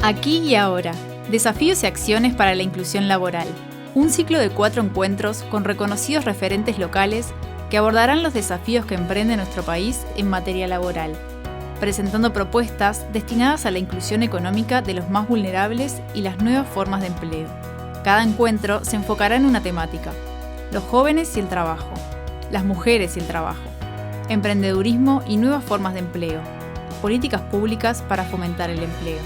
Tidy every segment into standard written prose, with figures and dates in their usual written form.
Aquí y ahora, desafíos y acciones para la inclusión laboral. Un ciclo de 4 encuentros con reconocidos referentes locales que abordarán los desafíos que emprende nuestro país en materia laboral, presentando propuestas destinadas a la inclusión económica de los más vulnerables y las nuevas formas de empleo. Cada encuentro se enfocará en una temática: los jóvenes y el trabajo, las mujeres y el trabajo, emprendedurismo y nuevas formas de empleo, políticas públicas para fomentar el empleo.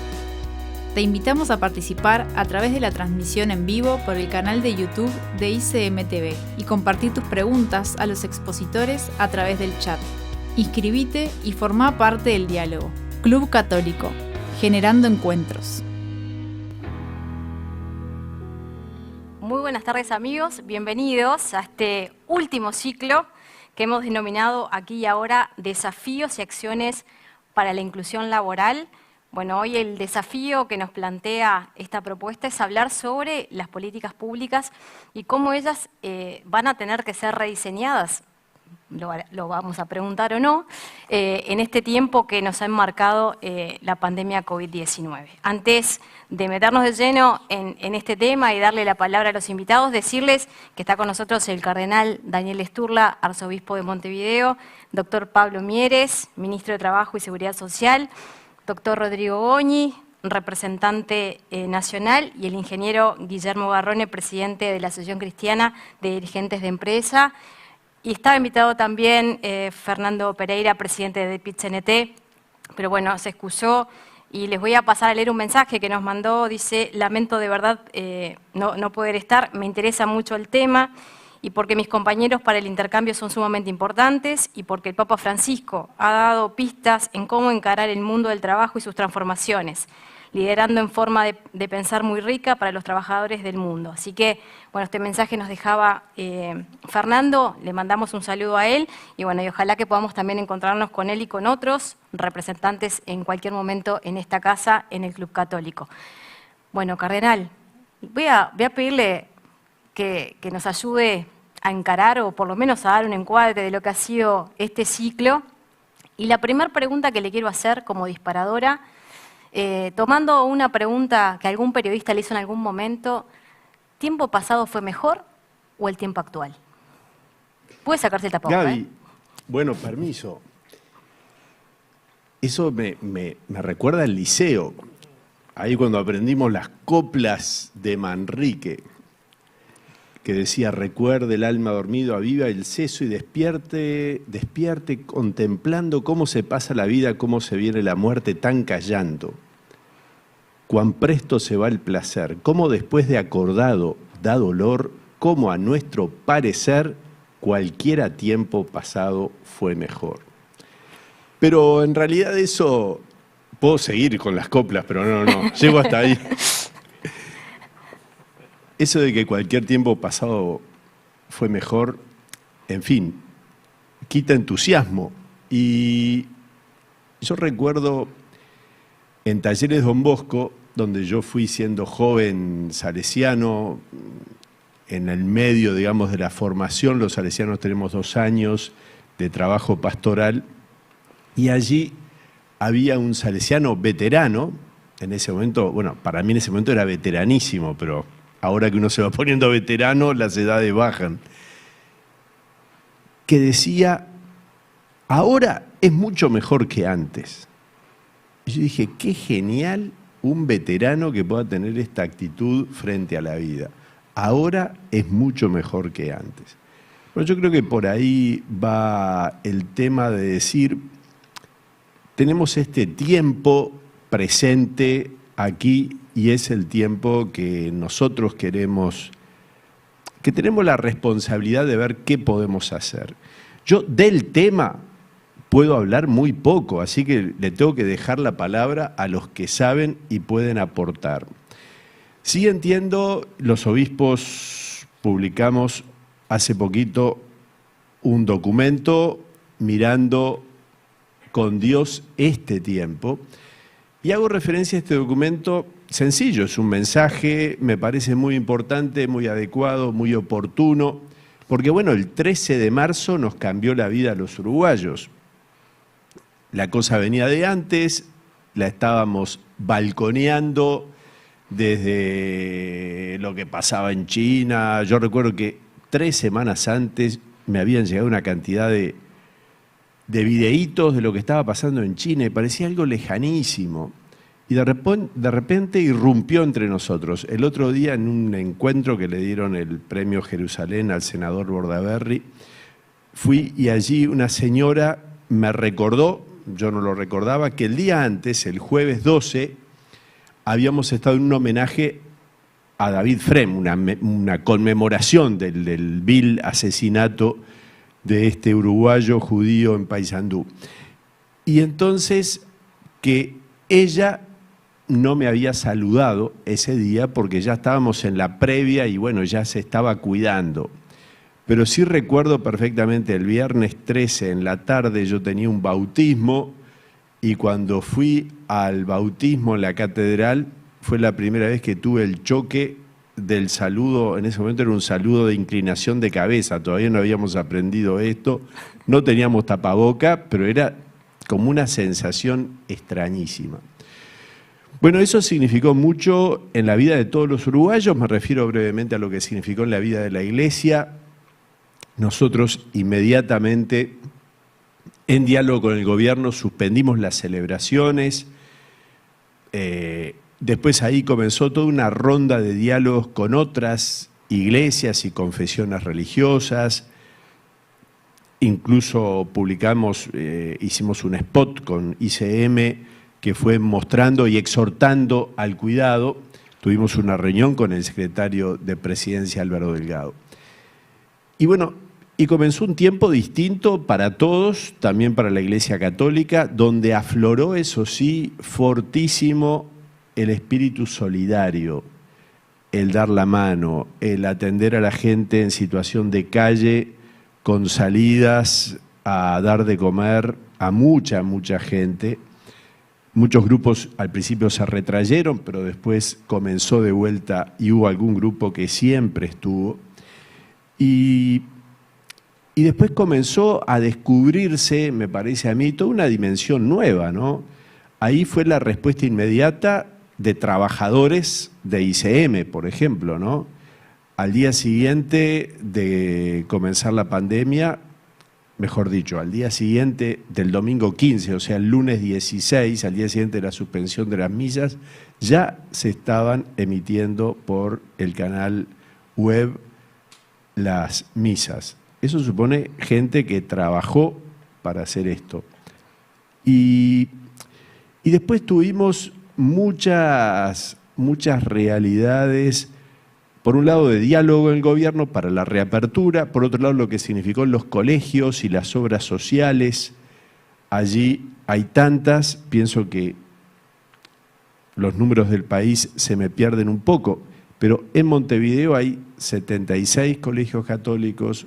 Te invitamos a participar a través de la transmisión en vivo por el canal de YouTube de ICM-TV y compartir tus preguntas a los expositores a través del chat. Inscribite y formá parte del diálogo. Club Católico, generando encuentros. Muy buenas tardes, amigos, bienvenidos a este último ciclo que hemos denominado Aquí y Ahora Desafíos y Acciones para la Inclusión Laboral. Bueno, hoy el desafío que nos plantea esta propuesta es hablar sobre las políticas públicas y cómo ellas van a tener que ser rediseñadas, lo vamos a preguntar o no, en este tiempo que nos ha enmarcado la pandemia COVID-19. Antes de meternos de lleno en este tema y darle la palabra a los invitados, decirles que está con nosotros el cardenal Daniel Sturla, arzobispo de Montevideo, doctor Pablo Mieres, ministro de Trabajo y Seguridad Social, doctor Rodrigo Goñi, representante nacional, y el ingeniero Guillermo Garrone, presidente de la Asociación Cristiana de Dirigentes de Empresa. Y estaba invitado también Fernando Pereira, presidente de PIT-CNT, pero bueno, se excusó y les voy a pasar a leer un mensaje que nos mandó. Dice: lamento de verdad no poder estar, me interesa mucho el tema y porque mis compañeros para el intercambio son sumamente importantes y porque el Papa Francisco ha dado pistas en cómo encarar el mundo del trabajo y sus transformaciones, liderando en forma de pensar muy rica para los trabajadores del mundo. Así que, bueno, este mensaje nos dejaba Fernando, le mandamos un saludo a él y bueno, y ojalá que podamos también encontrarnos con él y con otros representantes en cualquier momento en esta casa, en el Club Católico. Bueno, cardenal, voy a pedirle que nos ayude a encarar o por lo menos a dar un encuadre de lo que ha sido este ciclo. Y la primera pregunta que le quiero hacer como disparadora, tomando una pregunta que algún periodista le hizo en algún momento: ¿tiempo pasado fue mejor o el tiempo actual? ¿Puede sacarse el tapabocas? Gaby, bueno, permiso. Eso me recuerda al liceo, ahí cuando aprendimos las coplas de Manrique, que decía: recuerde el alma dormido, aviva el seso y despierte contemplando cómo se pasa la vida, cómo se viene la muerte tan callando. Cuán presto se va el placer, cómo después de acordado da dolor, cómo a nuestro parecer cualquiera tiempo pasado fue mejor. Pero en realidad eso, puedo seguir con las coplas, pero no, llego hasta ahí. Eso de que cualquier tiempo pasado fue mejor, en fin, quita entusiasmo. Y yo recuerdo en Talleres Don Bosco, donde yo fui siendo joven salesiano, en el medio, digamos, de la formación, los salesianos tenemos 2 años de trabajo pastoral, y allí había un salesiano veterano, en ese momento, bueno, para mí en ese momento era veteranísimo, pero ahora que uno se va poniendo veterano, las edades bajan, que decía: ahora es mucho mejor que antes. Y yo dije: qué genial un veterano que pueda tener esta actitud frente a la vida. Ahora es mucho mejor que antes. Bueno, yo creo que por ahí va el tema de decir: tenemos este tiempo presente aquí y es el tiempo que nosotros queremos, que tenemos la responsabilidad de ver qué podemos hacer. Yo del tema puedo hablar muy poco, así que le tengo que dejar la palabra a los que saben y pueden aportar. Sí entiendo, los obispos publicamos hace poquito un documento mirando con Dios este tiempo, y hago referencia a este documento sencillo, es un mensaje, me parece muy importante, muy adecuado, muy oportuno, porque bueno, el 13 de marzo nos cambió la vida a los uruguayos. La cosa venía de antes, la estábamos balconeando desde lo que pasaba en China. Yo recuerdo que 3 semanas antes me habían llegado una cantidad de videitos de lo que estaba pasando en China y parecía algo lejanísimo. Y de repente irrumpió entre nosotros. El otro día, en un encuentro que le dieron el premio Jerusalén al senador Bordaberry, fui y allí una señora me recordó, yo no lo recordaba, que el día antes, el jueves 12, habíamos estado en un homenaje a David Frem, una conmemoración del vil asesinato de este uruguayo judío en Paysandú. Y entonces que ella no me había saludado ese día porque ya estábamos en la previa y bueno, ya se estaba cuidando. Pero sí recuerdo perfectamente el viernes 13 en la tarde yo tenía un bautismo y cuando fui al bautismo en la catedral fue la primera vez que tuve el choque del saludo. En ese momento era un saludo de inclinación de cabeza, todavía no habíamos aprendido esto, no teníamos tapaboca, pero era como una sensación extrañísima. Bueno, eso significó mucho en la vida de todos los uruguayos, me refiero brevemente a lo que significó en la vida de la Iglesia. Nosotros inmediatamente, en diálogo con el gobierno, suspendimos las celebraciones. Después ahí comenzó toda una ronda de diálogos con otras iglesias y confesiones religiosas. Incluso publicamos, hicimos un spot con ICM que fue mostrando y exhortando al cuidado. Tuvimos una reunión con el secretario de Presidencia, Álvaro Delgado. Y bueno, y comenzó un tiempo distinto para todos, también para la Iglesia Católica, donde afloró, eso sí, fortísimo el espíritu solidario, el dar la mano, el atender a la gente en situación de calle, con salidas a dar de comer a mucha gente. Muchos grupos al principio se retrayeron, pero después comenzó de vuelta y hubo algún grupo que siempre estuvo. Y después comenzó a descubrirse, me parece a mí, toda una dimensión nueva, ¿no? Ahí fue la respuesta inmediata de trabajadores de ICM, por ejemplo, ¿no? Al día siguiente de comenzar la pandemia, mejor dicho, al día siguiente del domingo 15, o sea, el lunes 16, al día siguiente de la suspensión de las misas, ya se estaban emitiendo por el canal web las misas. Eso supone gente que trabajó para hacer esto. Y después tuvimos muchas realidades, por un lado de diálogo en el gobierno para la reapertura, por otro lado lo que significó los colegios y las obras sociales. Allí hay tantas, pienso que los números del país se me pierden un poco, pero en Montevideo hay 76 colegios católicos,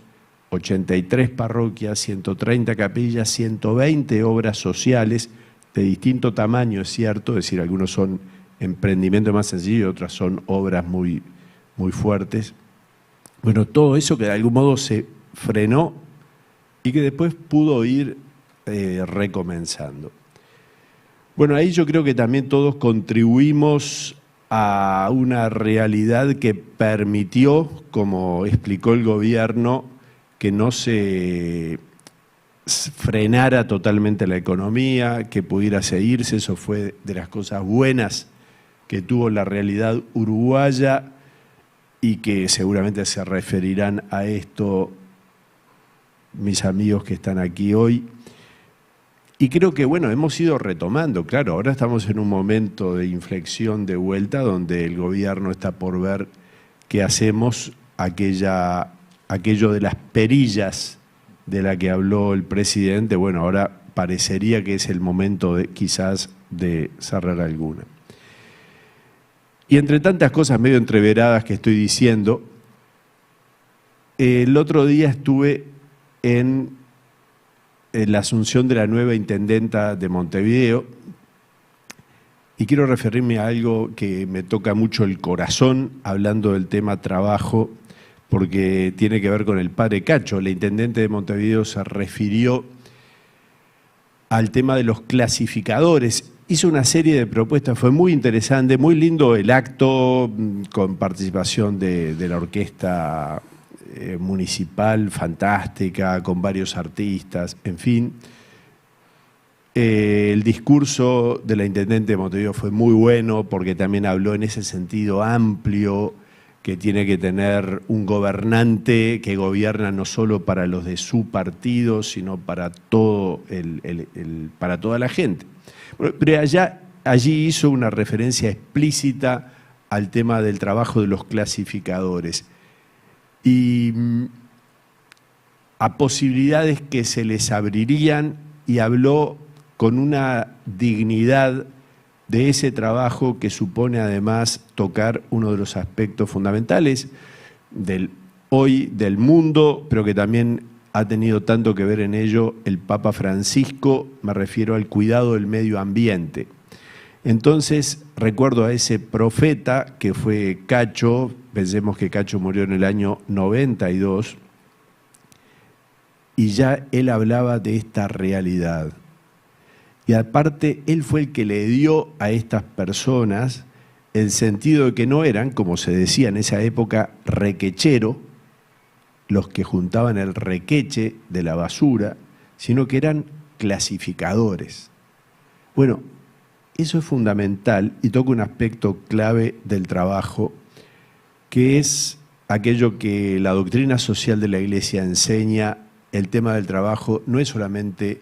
83 parroquias, 130 capillas, 120 obras sociales de distinto tamaño, es cierto, es decir, algunos son emprendimientos más sencillos y otras son obras muy fuertes. Bueno, todo eso que de algún modo se frenó y que después pudo ir recomenzando. Bueno, ahí yo creo que también todos contribuimos a una realidad que permitió, como explicó el gobierno, que no se frenara totalmente la economía, que pudiera seguirse. Eso fue de las cosas buenas que tuvo la realidad uruguaya y que seguramente se referirán a esto mis amigos que están aquí hoy. Y creo que, bueno, hemos ido retomando, claro, ahora estamos en un momento de inflexión de vuelta donde el gobierno está por ver qué hacemos, aquello de las perillas de la que habló el presidente. Bueno, ahora parecería que es el momento quizás de cerrar alguna. Y entre tantas cosas medio entreveradas que estoy diciendo, el otro día estuve en la asunción de la nueva intendenta de Montevideo y quiero referirme a algo que me toca mucho el corazón, hablando del tema trabajo, porque tiene que ver con el padre Cacho. La intendente de Montevideo se refirió al tema de los clasificadores hizo una serie de propuestas, fue muy interesante, muy lindo el acto, con participación de la orquesta municipal, fantástica, con varios artistas, en fin. El discurso de la intendente de Montevideo fue muy bueno porque también habló en ese sentido amplio que tiene que tener un gobernante que gobierna no solo para los de su partido, sino para, para toda la gente. Pero allí hizo una referencia explícita al tema del trabajo de los clasificadores y a posibilidades que se les abrirían, y habló con una dignidad de ese trabajo que supone además tocar uno de los aspectos fundamentales del mundo, pero que también ha tenido tanto que ver en ello el Papa Francisco, me refiero al cuidado del medio ambiente. Entonces recuerdo a ese profeta que fue Cacho, pensemos que Cacho murió en el año 92, y ya él hablaba de esta realidad. Y aparte, él fue el que le dio a estas personas el sentido de que no eran, como se decía en esa época, requechero, los que juntaban el requeche de la basura, sino que eran clasificadores. Bueno, eso es fundamental y toca un aspecto clave del trabajo, que es aquello que la doctrina social de la Iglesia enseña. El tema del trabajo no es solamente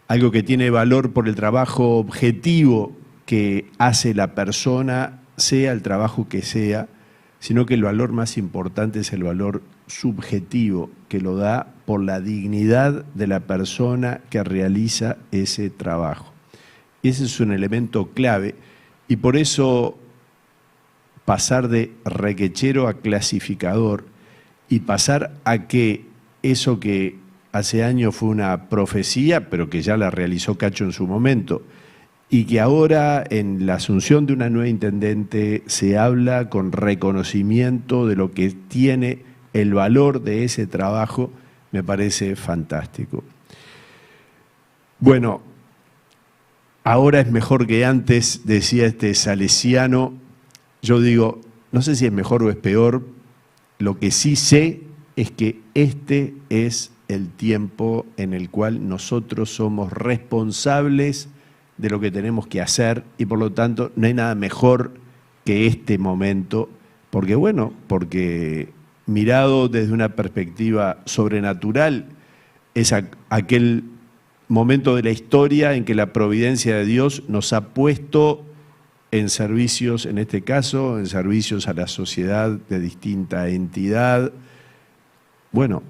algo que tiene valor por el trabajo objetivo que hace la persona, sea el trabajo que sea, sino que el valor más importante es el valor subjetivo, que lo da por la dignidad de la persona que realiza ese trabajo. Ese es un elemento clave, y por eso pasar de requechero a clasificador y pasar a que eso que hace años fue una profecía, pero que ya la realizó Cacho en su momento, y que ahora en la asunción de una nueva intendente se habla con reconocimiento de lo que tiene el valor de ese trabajo, me parece fantástico. Bueno, ahora es mejor que antes, decía este salesiano. Yo digo, no sé si es mejor o es peor, lo que sí sé es que este es el tiempo en el cual nosotros somos responsables de lo que tenemos que hacer, y por lo tanto no hay nada mejor que este momento, porque mirado desde una perspectiva sobrenatural, es aquel momento de la historia en que la providencia de Dios nos ha puesto en servicios, en este caso, en servicios a la sociedad de distinta entidad. Bueno,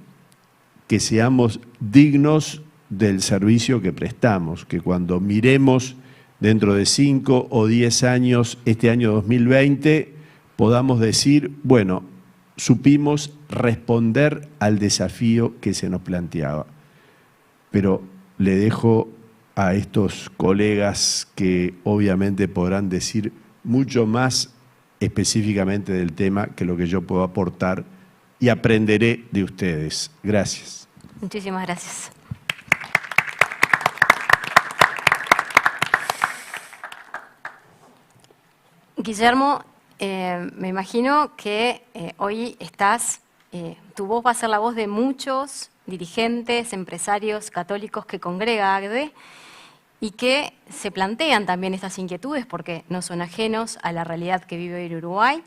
que seamos dignos del servicio que prestamos, que cuando miremos dentro de 5 o 10 años, este año 2020, podamos decir, bueno, supimos responder al desafío que se nos planteaba. Pero le dejo a estos colegas que obviamente podrán decir mucho más específicamente del tema que lo que yo puedo aportar, y aprenderé de ustedes. Gracias. Muchísimas gracias. Guillermo, me imagino que hoy tu voz va a ser la voz de muchos dirigentes, empresarios católicos que congrega ACDE y que se plantean también estas inquietudes porque no son ajenos a la realidad que vive hoy Uruguay,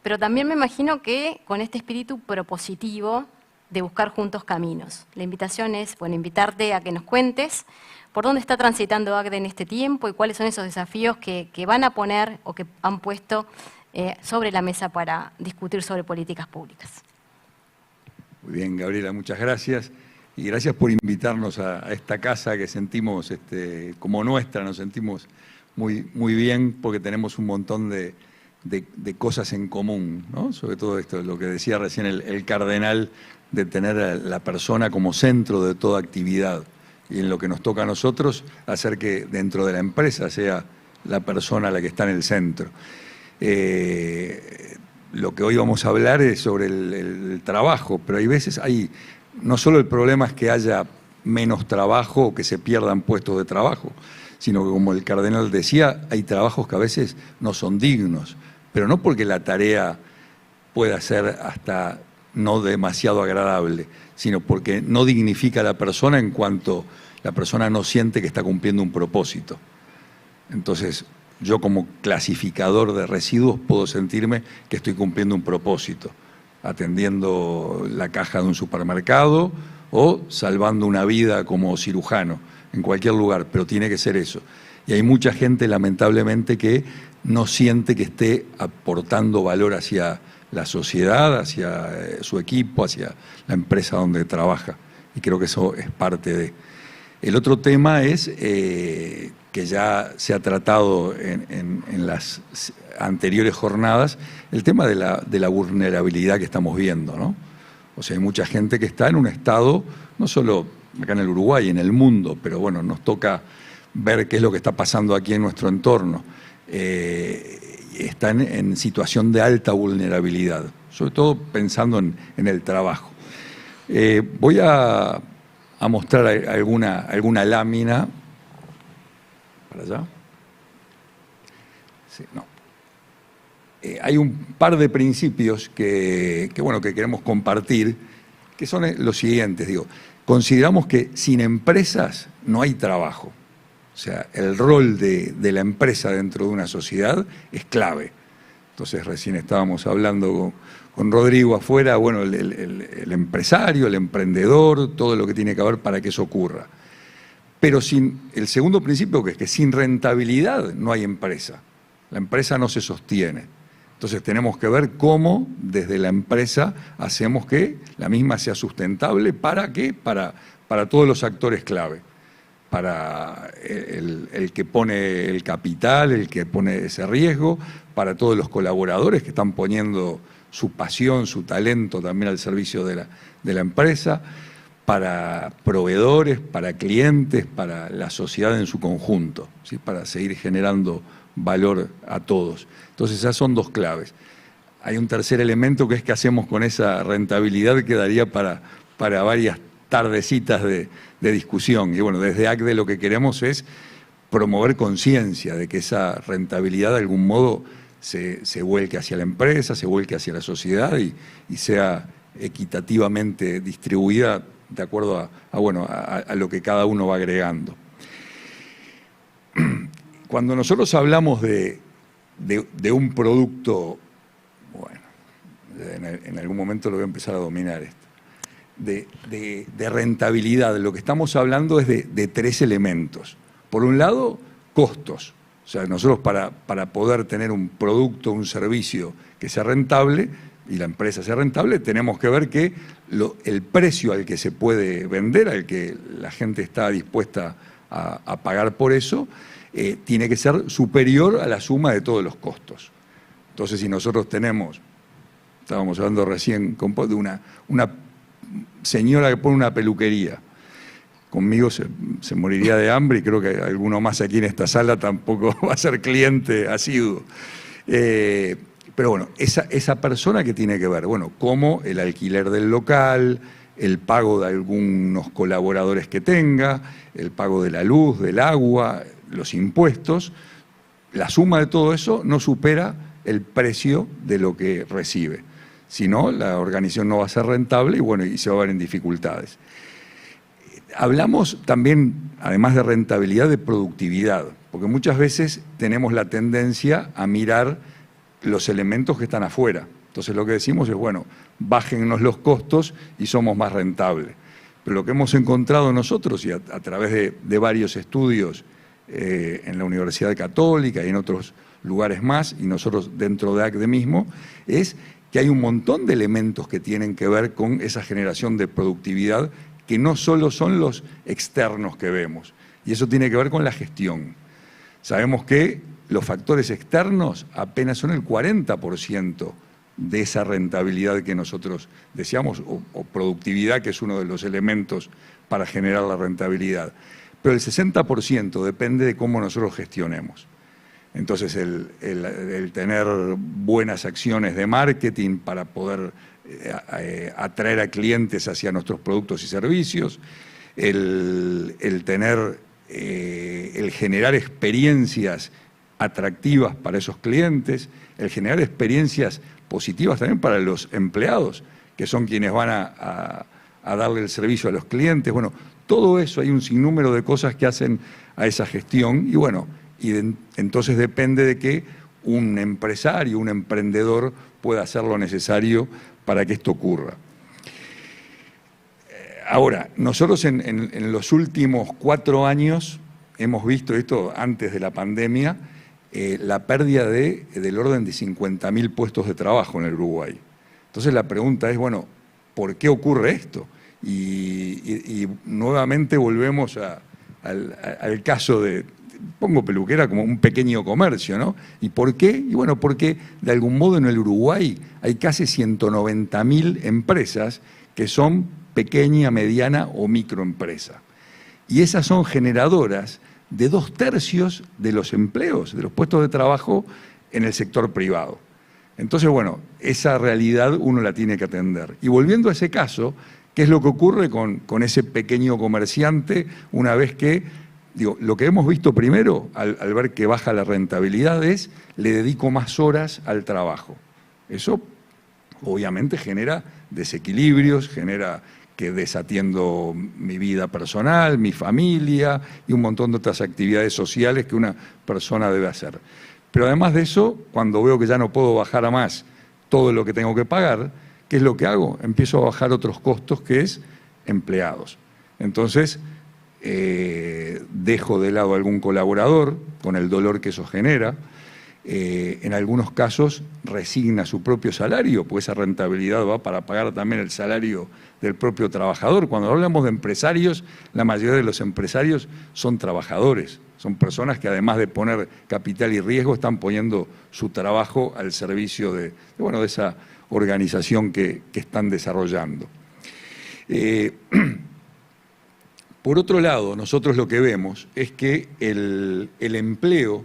pero también me imagino que con este espíritu propositivo de buscar juntos caminos. La invitación es, invitarte a que nos cuentes por dónde está transitando ACDE en este tiempo y cuáles son esos desafíos que van a poner o que han puesto sobre la mesa para discutir sobre políticas públicas. Muy bien, Gabriela, muchas gracias. Y gracias por invitarnos a esta casa que sentimos como nuestra, nos sentimos muy bien porque tenemos un montón de cosas en común, ¿no? Sobre todo esto, lo que decía recién el cardenal, de tener a la persona como centro de toda actividad. Y en lo que nos toca a nosotros, hacer que dentro de la empresa sea la persona la que está en el centro. Lo que hoy vamos a hablar es sobre el trabajo, pero hay veces no solo el problema es que haya menos trabajo o que se pierdan puestos de trabajo, sino que, como el cardenal decía, hay trabajos que a veces no son dignos, pero no porque la tarea pueda ser hasta no demasiado agradable, sino porque no dignifica a la persona en cuanto la persona no siente que está cumpliendo un propósito. Entonces, yo como clasificador de residuos puedo sentirme que estoy cumpliendo un propósito, atendiendo la caja de un supermercado o salvando una vida como cirujano, en cualquier lugar, pero tiene que ser eso. Y hay mucha gente, lamentablemente, que no siente que esté aportando valor hacia la sociedad, hacia su equipo, hacia la empresa donde trabaja. Y creo que eso es parte de... El otro tema es que ya se ha tratado en las anteriores jornadas, el tema de la vulnerabilidad que estamos viendo, ¿no? O sea, hay mucha gente que está en un estado, no solo acá en el Uruguay, en el mundo, pero bueno, nos toca ver qué es lo que está pasando aquí en nuestro entorno. Están en situación de alta vulnerabilidad, sobre todo pensando en el trabajo. Voy a mostrar alguna lámina. ¿Para allá? Sí, no. Hay un par de principios que queremos compartir, que son los siguientes. Digo, consideramos que sin empresas no hay trabajo. O sea, el rol de la empresa dentro de una sociedad es clave. Entonces, recién estábamos hablando con Rodrigo afuera, bueno, el empresario, el emprendedor, todo lo que tiene que haber para que eso ocurra. Pero el segundo principio, que es que sin rentabilidad no hay empresa. La empresa no se sostiene. Entonces tenemos que ver cómo desde la empresa hacemos que la misma sea sustentable. ¿Para qué? Para todos los actores clave. Para el que pone el capital, el que pone ese riesgo, para todos los colaboradores que están poniendo su pasión, su talento también al servicio de la empresa, para proveedores, para clientes, para la sociedad en su conjunto, ¿sí? Para seguir generando valor a todos. Entonces esas son dos claves. Hay un tercer elemento que es qué hacemos con esa rentabilidad, que daría para varias tardecitas de discusión. Y bueno, desde ACDE lo que queremos es promover conciencia de que esa rentabilidad de algún modo se vuelque hacia la empresa, se vuelque hacia la sociedad y sea equitativamente distribuida de acuerdo a lo que cada uno va agregando. Cuando nosotros hablamos de un producto, bueno, en algún momento lo voy a empezar a dominar esto, de rentabilidad, lo que estamos hablando es de tres elementos. Por un lado, costos. O sea, nosotros para poder tener un producto, un servicio que sea rentable y la empresa sea rentable, tenemos que ver que el precio al que se puede vender, al que la gente está dispuesta a pagar por eso, tiene que ser superior a la suma de todos los costos. Entonces, si nosotros estábamos hablando recién de una señora que pone una peluquería, conmigo se moriría de hambre y creo que alguno más aquí en esta sala tampoco va a ser cliente asiduo. Pero bueno, esa persona que tiene que ver, bueno, como el alquiler del local, el pago de algunos colaboradores que tenga, el pago de la luz, del agua, los impuestos, la suma de todo eso no supera el precio de lo que recibe. Si no, la organización no va a ser rentable y se va a ver en dificultades. Hablamos también, además de rentabilidad, de productividad, porque muchas veces tenemos la tendencia a mirar los elementos que están afuera. Entonces lo que decimos es, bueno, bájennos los costos y somos más rentables. Pero lo que hemos encontrado nosotros, y a través de varios estudios en la Universidad Católica y en otros lugares más, y nosotros dentro de ACDE mismo, es que hay un montón de elementos que tienen que ver con esa generación de productividad, que no solo son los externos que vemos, y eso tiene que ver con la gestión. Sabemos que los factores externos apenas son el 40% de esa rentabilidad que nosotros deseamos, o productividad, que es uno de los elementos para generar la rentabilidad. Pero el 60% depende de cómo nosotros gestionemos. Entonces, el tener buenas acciones de marketing para poder atraer a clientes hacia nuestros productos y servicios, el tener el generar experiencias atractivas para esos clientes, el generar experiencias positivas también para los empleados, que son quienes van a darle el servicio a los clientes. Bueno, todo eso, hay un sinnúmero de cosas que hacen a esa gestión y bueno, entonces depende de que un empresario, un emprendedor pueda hacer lo necesario para que esto ocurra. Ahora, nosotros en los últimos 4 años hemos visto esto antes de la pandemia, la pérdida del orden de 50.000 puestos de trabajo en el Uruguay. Entonces la pregunta es, bueno, ¿por qué ocurre esto? Y nuevamente volvemos al caso de, pongo peluquera como un pequeño comercio, ¿no? ¿Y por qué? Y bueno, porque de algún modo en el Uruguay hay casi 190.000 empresas que son pequeña, mediana o microempresa. Y esas son generadoras de 2/3 de los empleos, de los puestos de trabajo en el sector privado. Entonces, bueno, esa realidad uno la tiene que atender. Y volviendo a ese caso, ¿qué es lo que ocurre con ese pequeño comerciante una vez que, digo, lo que hemos visto primero al ver que baja la rentabilidad es, le dedico más horas al trabajo? Eso obviamente genera desequilibrios, genera que desatiendo mi vida personal, mi familia y un montón de otras actividades sociales que una persona debe hacer. Pero además de eso, cuando veo que ya no puedo bajar a más todo lo que tengo que pagar, ¿qué es lo que hago? Empiezo a bajar otros costos, que es empleados. Entonces, dejo de lado a algún colaborador con el dolor que eso genera. En algunos casos resigna su propio salario, pues esa rentabilidad va para pagar también el salario del propio trabajador. Cuando hablamos de empresarios, la mayoría de los empresarios son trabajadores, son personas que además de poner capital y riesgo están poniendo su trabajo al servicio de esa organización que están desarrollando. Por otro lado, nosotros lo que vemos es que el empleo,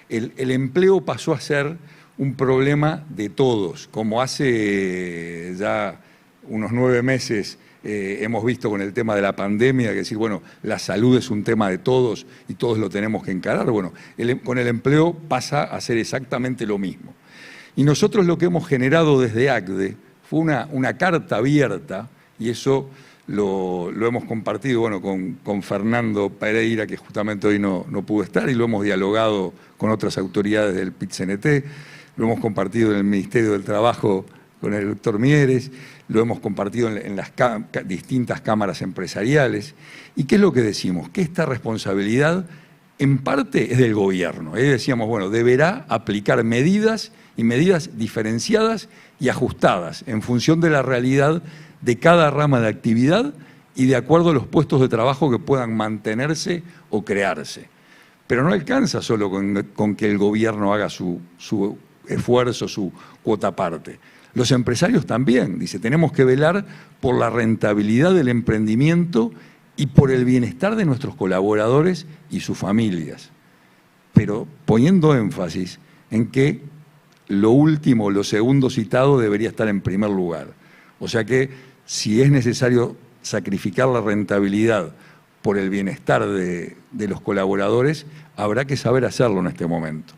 el empleo pasó a ser un problema de todos, como hace ya unos 9 meses hemos visto con el tema de la pandemia, que decir, bueno, la salud es un tema de todos y todos lo tenemos que encarar. Bueno, con el empleo pasa a ser exactamente lo mismo. Y nosotros lo que hemos generado desde ACDE fue una carta abierta, y eso lo hemos compartido con Fernando Pereira, que justamente hoy no pudo estar, y lo hemos dialogado con otras autoridades del PIT-CNT, lo hemos compartido en el Ministerio del Trabajo con el doctor Mieres, lo hemos compartido en las distintas cámaras empresariales. ¿Y qué es lo que decimos? Que esta responsabilidad en parte es del gobierno. Decíamos, bueno, deberá aplicar medidas y medidas diferenciadas y ajustadas en función de la realidad de cada rama de actividad y de acuerdo a los puestos de trabajo que puedan mantenerse o crearse. Pero no alcanza solo con que el gobierno haga su esfuerzo, su cuota parte. Los empresarios también, dice, tenemos que velar por la rentabilidad del emprendimiento y por el bienestar de nuestros colaboradores y sus familias. Pero poniendo énfasis en que lo último, lo segundo citado debería estar en primer lugar. O sea que si es necesario sacrificar la rentabilidad por el bienestar de los colaboradores, habrá que saber hacerlo en este momento.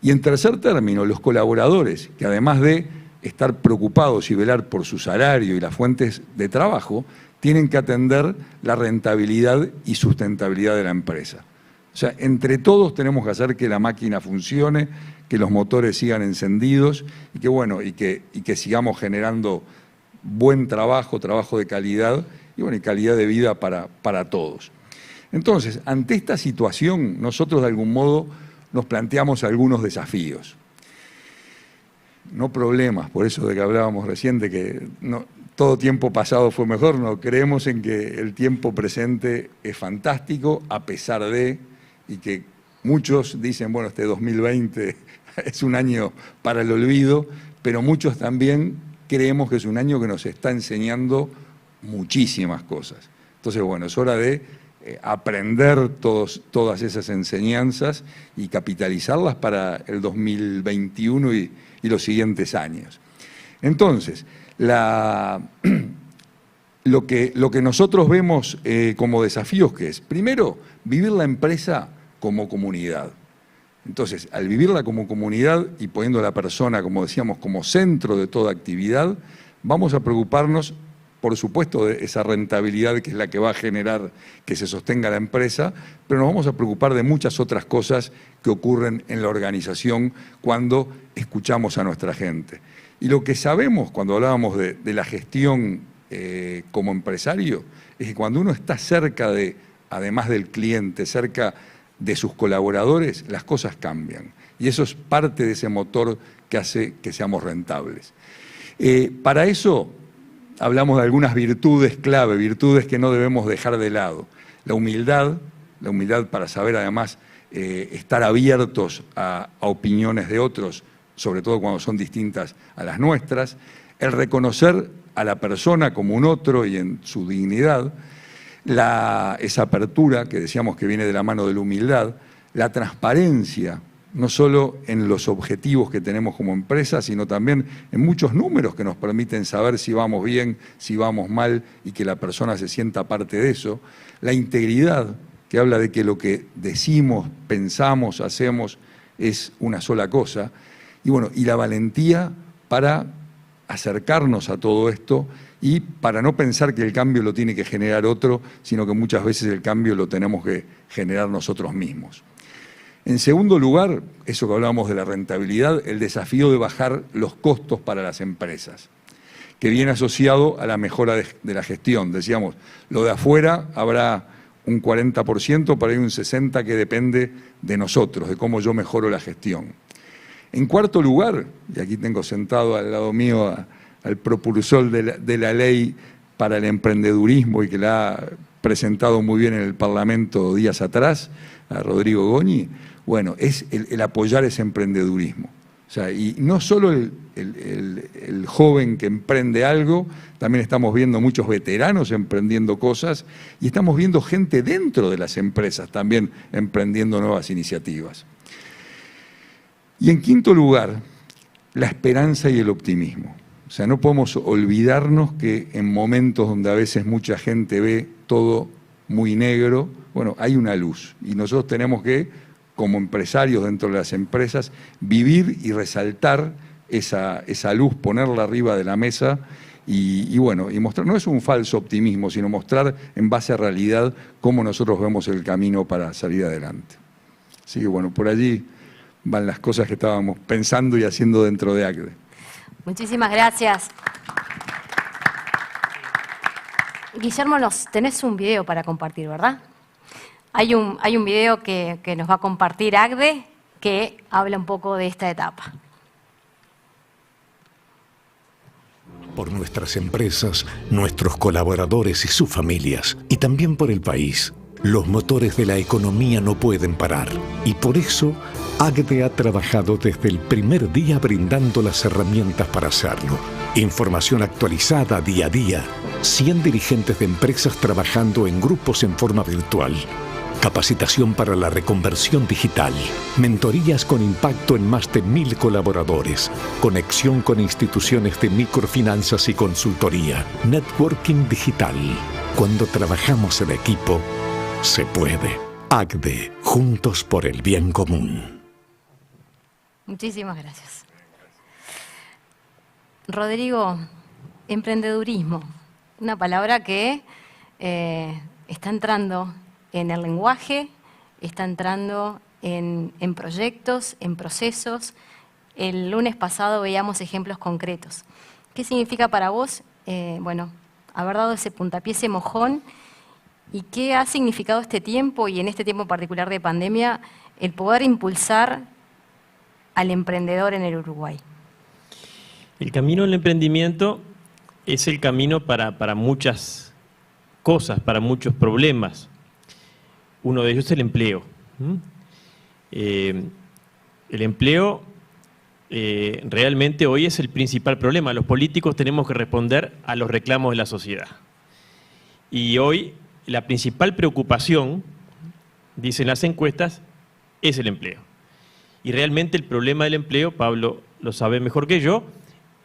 Y en tercer término, los colaboradores, que además de estar preocupados y velar por su salario y las fuentes de trabajo, tienen que atender la rentabilidad y sustentabilidad de la empresa. O sea, entre todos tenemos que hacer que la máquina funcione, que los motores sigan encendidos y que sigamos generando buen trabajo, trabajo de calidad y calidad de vida para todos. Entonces, ante esta situación, nosotros de algún modo nos planteamos algunos desafíos. No problemas, por eso de que hablábamos recién, de que todo tiempo pasado fue mejor, no creemos en que el tiempo presente es fantástico, a pesar de, y que muchos dicen, bueno, este 2020 es un año para el olvido, pero muchos también creemos que es un año que nos está enseñando muchísimas cosas. Entonces, bueno, es hora de aprender todas esas enseñanzas y capitalizarlas para el 2021 y los siguientes años. Entonces, lo que nosotros vemos como desafíos, ¿qué es? Primero, vivir la empresa como comunidad. Entonces, al vivirla como comunidad y poniendo a la persona, como decíamos, como centro de toda actividad, vamos a preocuparnos, por supuesto, de esa rentabilidad que es la que va a generar que se sostenga la empresa, pero nos vamos a preocupar de muchas otras cosas que ocurren en la organización cuando escuchamos a nuestra gente. Y lo que sabemos cuando hablábamos de la gestión como empresario es que cuando uno está cerca de, además del cliente, cerca de sus colaboradores, las cosas cambian. Y eso es parte de ese motor que hace que seamos rentables. Para eso hablamos de algunas virtudes clave, virtudes que no debemos dejar de lado. La humildad para saber además estar abiertos a opiniones de otros, sobre todo cuando son distintas a las nuestras. El reconocer a la persona como un otro y en su dignidad. Esa apertura que decíamos que viene de la mano de la humildad, la transparencia, no solo en los objetivos que tenemos como empresa, sino también en muchos números que nos permiten saber si vamos bien, si vamos mal y que la persona se sienta parte de eso. La integridad, que habla de que lo que decimos, pensamos, hacemos es una sola cosa. Y bueno, y la valentía para acercarnos a todo esto y para no pensar que el cambio lo tiene que generar otro, sino que muchas veces el cambio lo tenemos que generar nosotros mismos. En segundo lugar, eso que hablábamos de la rentabilidad, el desafío de bajar los costos para las empresas, que viene asociado a la mejora de la gestión. Decíamos, lo de afuera habrá un 40%, pero hay un 60% que depende de nosotros, de cómo yo mejoro la gestión. En cuarto lugar, y aquí tengo sentado al lado mío al propulsor de la ley para el emprendedurismo y que la ha presentado muy bien en el Parlamento días atrás, a Rodrigo Goñi, bueno, es el apoyar ese emprendedurismo. O sea, y no solo el joven que emprende algo, también estamos viendo muchos veteranos emprendiendo cosas y estamos viendo gente dentro de las empresas también emprendiendo nuevas iniciativas. Y en quinto lugar, la esperanza y el optimismo. O sea, no podemos olvidarnos que en momentos donde a veces mucha gente ve todo muy negro, bueno, hay una luz. Y nosotros tenemos que, como empresarios dentro de las empresas, vivir y resaltar esa luz, ponerla arriba de la mesa y bueno, y mostrar, no es un falso optimismo, sino mostrar en base a realidad cómo nosotros vemos el camino para salir adelante. Así que bueno, por allí van las cosas que estábamos pensando y haciendo dentro de ACDE. Muchísimas gracias. Guillermo, tenés un video para compartir, ¿verdad? Hay un video que nos va a compartir ACDE que habla un poco de esta etapa. Por nuestras empresas, nuestros colaboradores y sus familias, y también por el país. Los motores de la economía no pueden parar y por eso ACDE ha trabajado desde el primer día brindando las herramientas para hacerlo. Información actualizada día a día, 100 dirigentes de empresas trabajando en grupos en forma virtual, capacitación para la reconversión digital, mentorías con impacto en más de 1000 colaboradores, conexión con instituciones de microfinanzas y consultoría, networking digital. Cuando trabajamos en equipo, se puede. ACDE, juntos por el bien común. Muchísimas gracias. Rodrigo, emprendedurismo, una palabra que está entrando en el lenguaje, está entrando en proyectos, en procesos. El lunes pasado veíamos ejemplos concretos. ¿Qué significa para vos, bueno, haber dado ese puntapié, ese mojón? ¿Y qué ha significado este tiempo, y en este tiempo particular de pandemia, el poder impulsar al emprendedor en el Uruguay? El camino del emprendimiento es el camino para muchas cosas, para muchos problemas. Uno de ellos es el empleo. El empleo realmente hoy es el principal problema. Los políticos tenemos que responder a los reclamos de la sociedad. Y hoy la principal preocupación, dicen las encuestas, es el empleo. Y realmente el problema del empleo, Pablo lo sabe mejor que yo,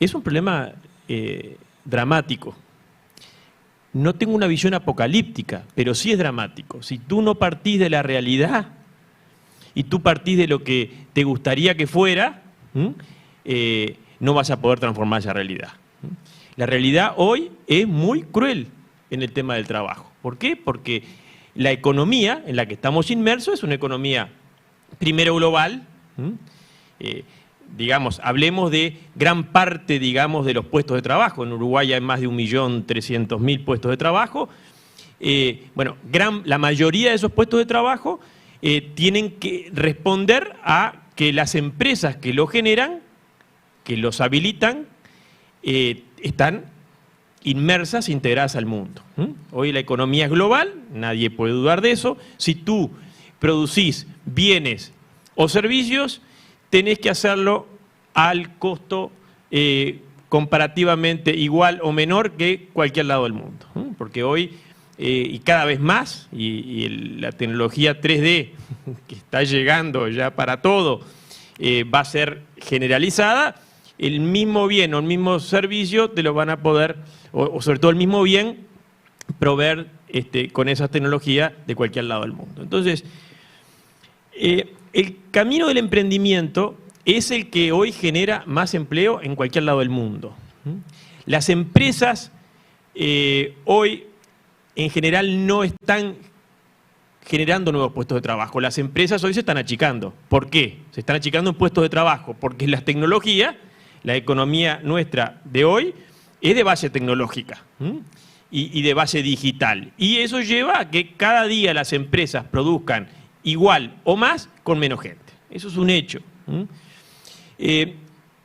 es un problema dramático. no tengo una visión apocalíptica, pero sí es dramático. Si tú no partís de la realidad y tú partís de lo que te gustaría que fuera, no vas a poder transformar esa realidad. La realidad hoy es muy cruel en el tema del trabajo. ¿Por qué? Porque la economía en la que estamos inmersos es una economía, primero, global. Digamos, hablemos de gran parte, digamos, de los puestos de trabajo. En Uruguay hay más de 1.300.000 puestos de trabajo. Bueno, la mayoría de esos puestos de trabajo tienen que responder a que las empresas que lo generan, que los habilitan, están inmersas, integradas al mundo. Hoy la economía es global, nadie puede dudar de eso. Si tú producís bienes o servicios, tenés que hacerlo al costo comparativamente igual o menor que cualquier lado del mundo. Porque hoy, y cada vez más, y la tecnología 3D que está llegando ya para todo, va a ser generalizada, el mismo bien o el mismo servicio te lo van a poder, o sobre todo el mismo bien, proveer con esa tecnología de cualquier lado del mundo. Entonces, el camino del emprendimiento es el que hoy genera más empleo en cualquier lado del mundo. Las empresas hoy en general no están generando nuevos puestos de trabajo. Las empresas hoy se están achicando. ¿Por qué? Se están achicando en puestos de trabajo porque las tecnologías, la economía nuestra de hoy, es de base tecnológica y de base digital. Y eso lleva a que cada día las empresas produzcan igual o más con menos gente. Eso es un hecho.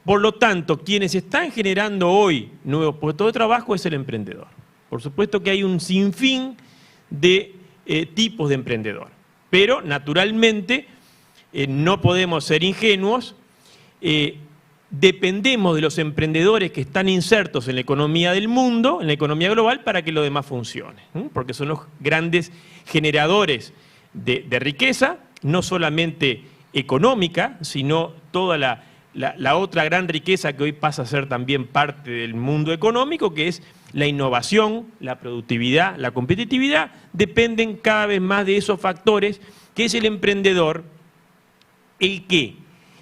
Por lo tanto, quienes están generando hoy nuevos puestos de trabajo es el emprendedor. Por supuesto que hay un sinfín de tipos de emprendedor, pero naturalmente no podemos ser ingenuos. Dependemos de los emprendedores que están insertos en la economía del mundo, en la economía global, para que lo demás funcione, porque son los grandes generadores de riqueza, no solamente económica, sino toda la otra gran riqueza que hoy pasa a ser también parte del mundo económico, que es la innovación, la productividad, la competitividad, dependen cada vez más de esos factores, que es el emprendedor el que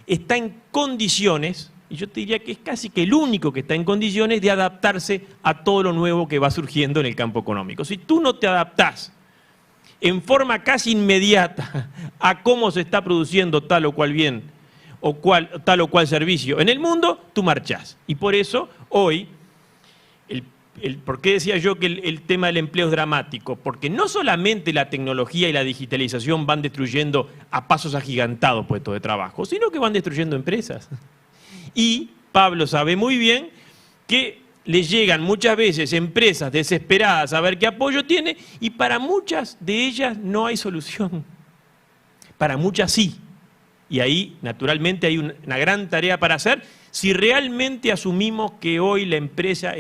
está en condiciones, y yo te diría que es casi que el único que está en condiciones de adaptarse a todo lo nuevo que va surgiendo en el campo económico. Si tú no te adaptás en forma casi inmediata a cómo se está produciendo tal o cual bien o tal o cual servicio en el mundo, tú marchás. Y por eso hoy, ¿por qué decía yo que el tema del empleo es dramático? Porque no solamente la tecnología y la digitalización van destruyendo a pasos agigantados puestos de trabajo, sino que van destruyendo empresas. Y Pablo sabe muy bien que le llegan muchas veces empresas desesperadas a ver qué apoyo tiene, y para muchas de ellas no hay solución. Para muchas sí. Y ahí, naturalmente, hay una gran tarea para hacer si realmente asumimos que hoy la empresa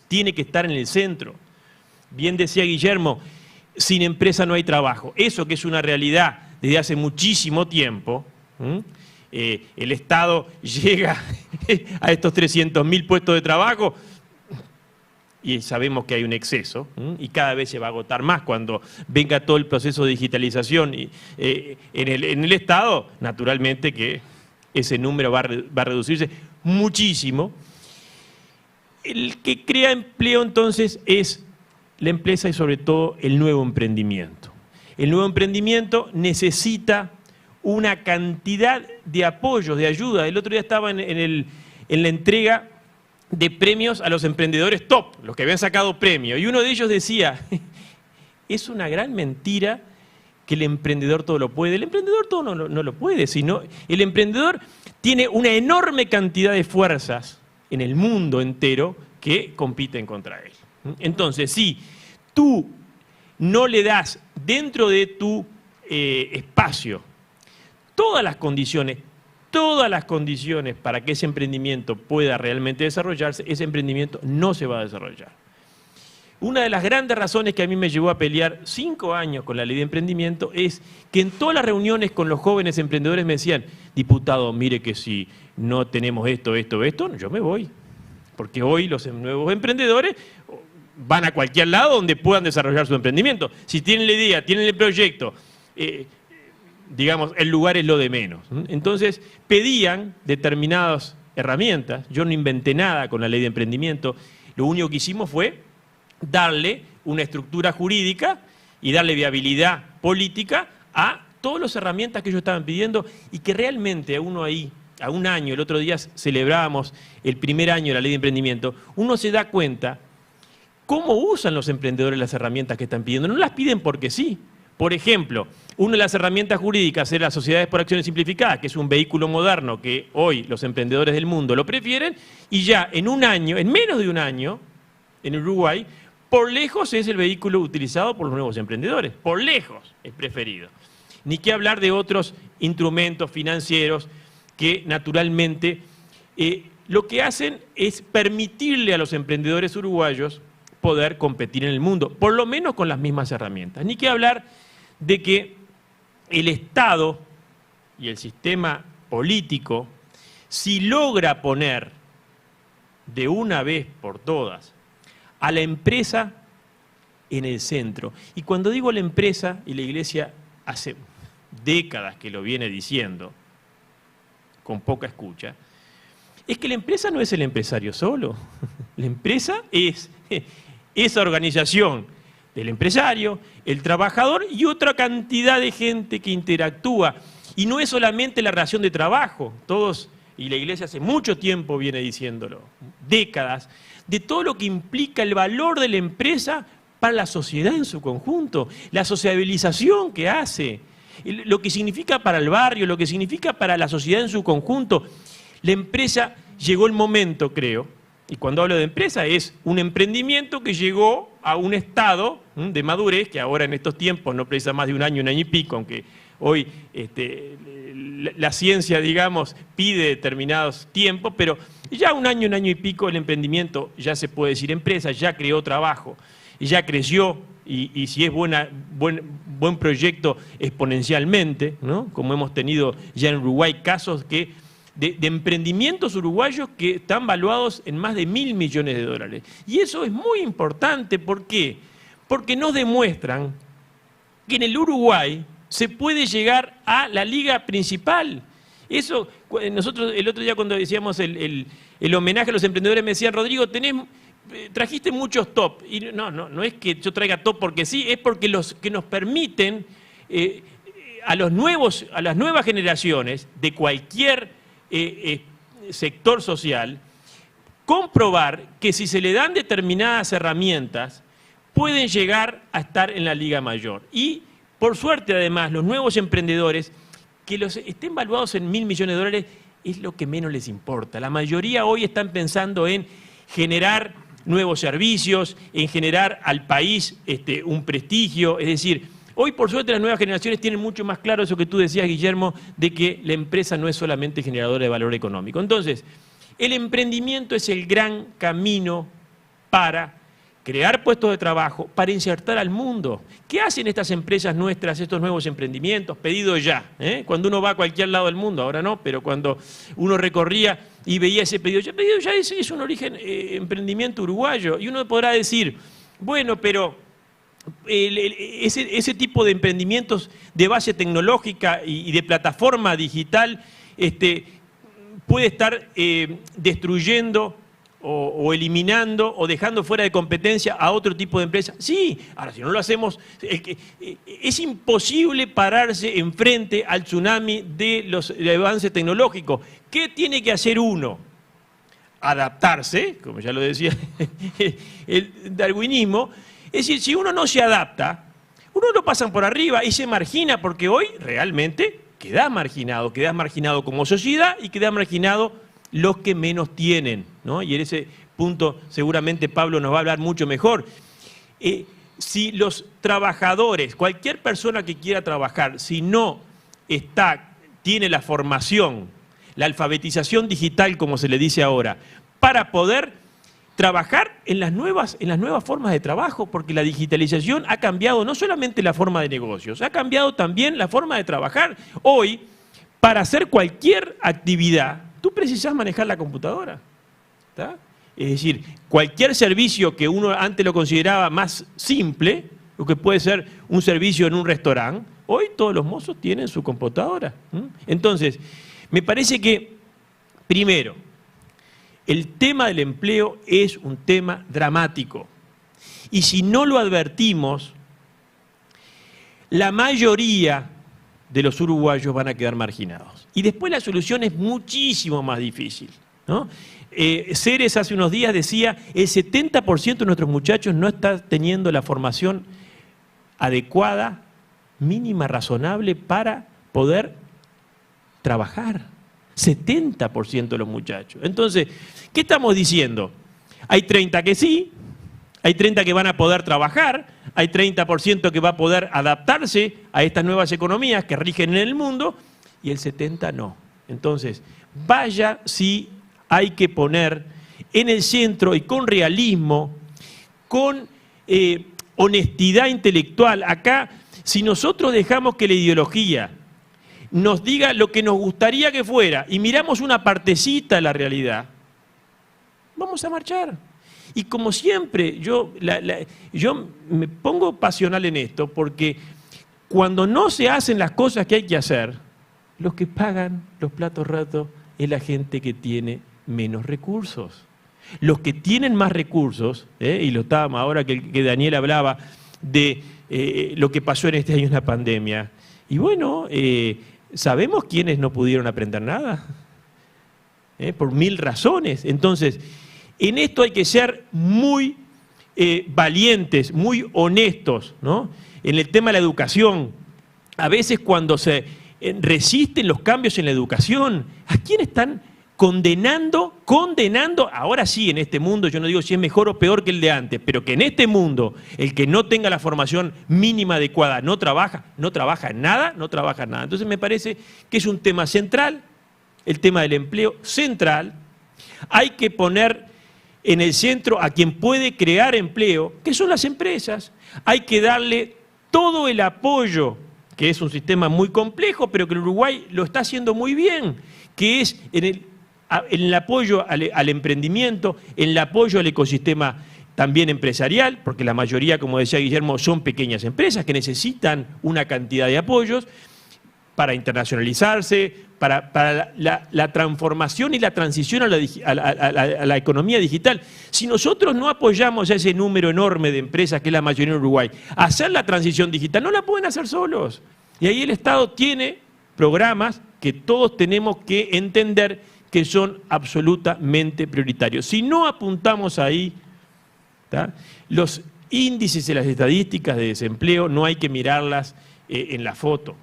tiene que estar en el centro. Bien decía Guillermo, sin empresa no hay trabajo. Eso que es una realidad desde hace muchísimo tiempo. El Estado llega a estos 300.000 puestos de trabajo y sabemos que hay un exceso y cada vez se va a agotar más cuando venga todo el proceso de digitalización en el Estado. Naturalmente que ese número va a reducirse muchísimo. El que crea empleo entonces es la empresa y sobre todo el nuevo emprendimiento. El nuevo emprendimiento necesita una cantidad de apoyos, de ayuda. El otro día estaba en la entrega de premios a los emprendedores top, los que habían sacado premio, y uno de ellos decía, es una gran mentira que el emprendedor todo lo puede. El emprendedor todo no lo puede, sino el emprendedor tiene una enorme cantidad de fuerzas en el mundo entero que compiten contra él. Entonces, si tú no le das dentro de tu espacio todas las condiciones para que ese emprendimiento pueda realmente desarrollarse, ese emprendimiento no se va a desarrollar. Una de las grandes razones que a mí me llevó a pelear 5 años con la ley de emprendimiento es que en todas las reuniones con los jóvenes emprendedores me decían, diputado, mire que si no tenemos esto, yo me voy. Porque hoy los nuevos emprendedores van a cualquier lado donde puedan desarrollar su emprendimiento. Si tienen la idea, tienen el proyecto, digamos, el lugar es lo de menos. Entonces, pedían determinadas herramientas. Yo no inventé nada con la ley de emprendimiento. Lo único que hicimos fue darle una estructura jurídica y darle viabilidad política a todas las herramientas que ellos estaban pidiendo y que realmente a uno ahí, a un año, el otro día celebrábamos el primer año de la ley de emprendimiento, uno se da cuenta cómo usan los emprendedores las herramientas que están pidiendo. No las piden porque sí. Por ejemplo, una de las herramientas jurídicas es las sociedades por acciones simplificadas, que es un vehículo moderno que hoy los emprendedores del mundo lo prefieren, y ya en un año, en menos de un año, en Uruguay, por lejos es el vehículo utilizado por los nuevos emprendedores. Por lejos es preferido. Ni qué hablar de otros instrumentos financieros que naturalmente lo que hacen es permitirle a los emprendedores uruguayos poder competir en el mundo, por lo menos con las mismas herramientas. Ni qué hablar de que el Estado y el sistema político, si logra poner de una vez por todas a la empresa en el centro, y cuando digo la empresa, y la Iglesia hace décadas que lo viene diciendo, con poca escucha, es que la empresa no es el empresario solo. La empresa es esa organización del empresario, el trabajador y otra cantidad de gente que interactúa. Y no es solamente la relación de trabajo, todos, y la Iglesia hace mucho tiempo viene diciéndolo, décadas, de todo lo que implica el valor de la empresa para la sociedad en su conjunto, la sociabilización que hace, lo que significa para el barrio, lo que significa para la sociedad en su conjunto. La empresa llegó el momento, creo, y cuando hablo de empresa es un emprendimiento que llegó a un estado de madurez, que ahora en estos tiempos no precisa más de un año y pico, aunque hoy la ciencia, digamos, pide determinados tiempos, pero ya un año y pico el emprendimiento ya se puede decir empresa, ya creó trabajo, ya creció, y si es buen proyecto exponencialmente, ¿no? Como hemos tenido ya en Uruguay casos de emprendimientos uruguayos que están valuados en más de $1.000 millones. Y eso es muy importante, ¿por qué? Porque nos demuestran que en el Uruguay se puede llegar a la liga principal. Eso, nosotros el otro día cuando decíamos el homenaje a los emprendedores me decían, Rodrigo, trajiste muchos top. Y no es que yo traiga top porque sí, es porque los que nos permiten a las nuevas generaciones de cualquier sector social comprobar que si se le dan determinadas herramientas pueden llegar a estar en la liga mayor. Y por suerte además los nuevos emprendedores que los estén valuados en $1.000 millones es lo que menos les importa. La mayoría hoy están pensando en generar nuevos servicios, en generar al país un prestigio, es decir, hoy por suerte las nuevas generaciones tienen mucho más claro eso que tú decías, Guillermo, de que la empresa no es solamente generadora de valor económico. Entonces, el emprendimiento es el gran camino para crear puestos de trabajo, para insertar al mundo. ¿Qué hacen estas empresas nuestras, estos nuevos emprendimientos? Pedido ya, cuando uno va a cualquier lado del mundo, ahora no, pero cuando uno recorría y veía ese pedido ya es un origen emprendimiento uruguayo. Y uno podrá decir, bueno, pero ese tipo de emprendimientos de base tecnológica y de plataforma digital puede estar destruyendo o eliminando o dejando fuera de competencia a otro tipo de empresas. Sí, ahora si no lo hacemos, es imposible pararse enfrente al tsunami del avance tecnológico. ¿Qué tiene que hacer uno? Adaptarse, como ya lo decía el darwinismo. Es decir, si uno no se adapta, uno lo pasan por arriba y se margina, porque hoy realmente quedás marginado como sociedad y quedás marginado los que menos tienen, ¿no? Y en ese punto seguramente Pablo nos va a hablar mucho mejor. Si los trabajadores, cualquier persona que quiera trabajar, si no tiene la formación, la alfabetización digital, como se le dice ahora, para poder trabajar en las nuevas formas de trabajo, porque la digitalización ha cambiado no solamente la forma de negocios, ha cambiado también la forma de trabajar. Hoy, para hacer cualquier actividad, tú precisás manejar la computadora, ¿está? Es decir, cualquier servicio que uno antes lo consideraba más simple, lo que puede ser un servicio en un restaurante, hoy todos los mozos tienen su computadora. Entonces, me parece que, primero, el tema del empleo es un tema dramático. Y si no lo advertimos, la mayoría de los uruguayos van a quedar marginados. Y después la solución es muchísimo más difícil, ¿no? Ceres hace unos días decía, el 70% de nuestros muchachos no está teniendo la formación adecuada, mínima, razonable para poder trabajar. 70% de los muchachos. Entonces, ¿qué estamos diciendo? Hay 30 que sí, hay 30 que van a poder trabajar, hay 30% que va a poder adaptarse a estas nuevas economías que rigen en el mundo, y el 70% no. Entonces, vaya si hay que poner en el centro y con realismo, con honestidad intelectual. Acá, si nosotros dejamos que la ideología nos diga lo que nos gustaría que fuera y miramos una partecita de la realidad, vamos a marchar. Y como siempre, yo me pongo pasional en esto, porque cuando no se hacen las cosas que hay que hacer, los que pagan los platos rotos es la gente que tiene menos recursos. Los que tienen más recursos, y lo estábamos ahora que Daniel hablaba de lo que pasó en este año en la pandemia, y bueno, ¿sabemos quiénes no pudieron aprender nada? Por 1000 razones. Entonces, en esto hay que ser muy valientes, muy honestos, ¿no? En el tema de la educación, a veces cuando se resisten los cambios en la educación, ¿a quién están condenando? Ahora sí, en este mundo, yo no digo si es mejor o peor que el de antes, pero que en este mundo, el que no tenga la formación mínima adecuada no trabaja en nada, no trabaja en nada. Entonces me parece que es un tema central, el tema del empleo central. Hay que poner en el centro a quien puede crear empleo, que son las empresas. Hay que darle todo el apoyo, que es un sistema muy complejo, pero que el Uruguay lo está haciendo muy bien, que es en el apoyo al emprendimiento, en el apoyo al ecosistema también empresarial, porque la mayoría, como decía Guillermo, son pequeñas empresas que necesitan una cantidad de apoyos para internacionalizarse, para la transformación y la transición a la economía digital. Si nosotros no apoyamos a ese número enorme de empresas, que es la mayoría en Uruguay, a hacer la transición digital, no la pueden hacer solos. Y ahí el Estado tiene programas que todos tenemos que entender que son absolutamente prioritarios. Si no apuntamos ahí, ¿tá? Los índices y las estadísticas de desempleo no hay que mirarlas en la foto.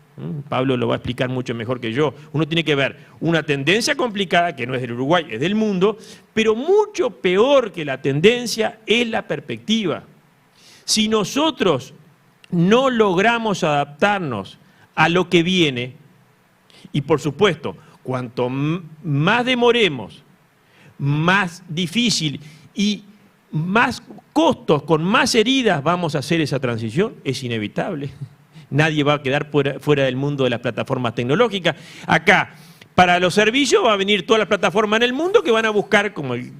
Pablo lo va a explicar mucho mejor que yo. Uno tiene que ver una tendencia complicada, que no es del Uruguay, es del mundo, pero mucho peor que la tendencia es la perspectiva. Si nosotros no logramos adaptarnos a lo que viene, y por supuesto, cuanto más demoremos, más difícil y más costos, con más heridas vamos a hacer esa transición, es inevitable. Nadie va a quedar fuera del mundo de las plataformas tecnológicas. Acá, para los servicios va a venir todas las plataformas en el mundo que van a buscar, como el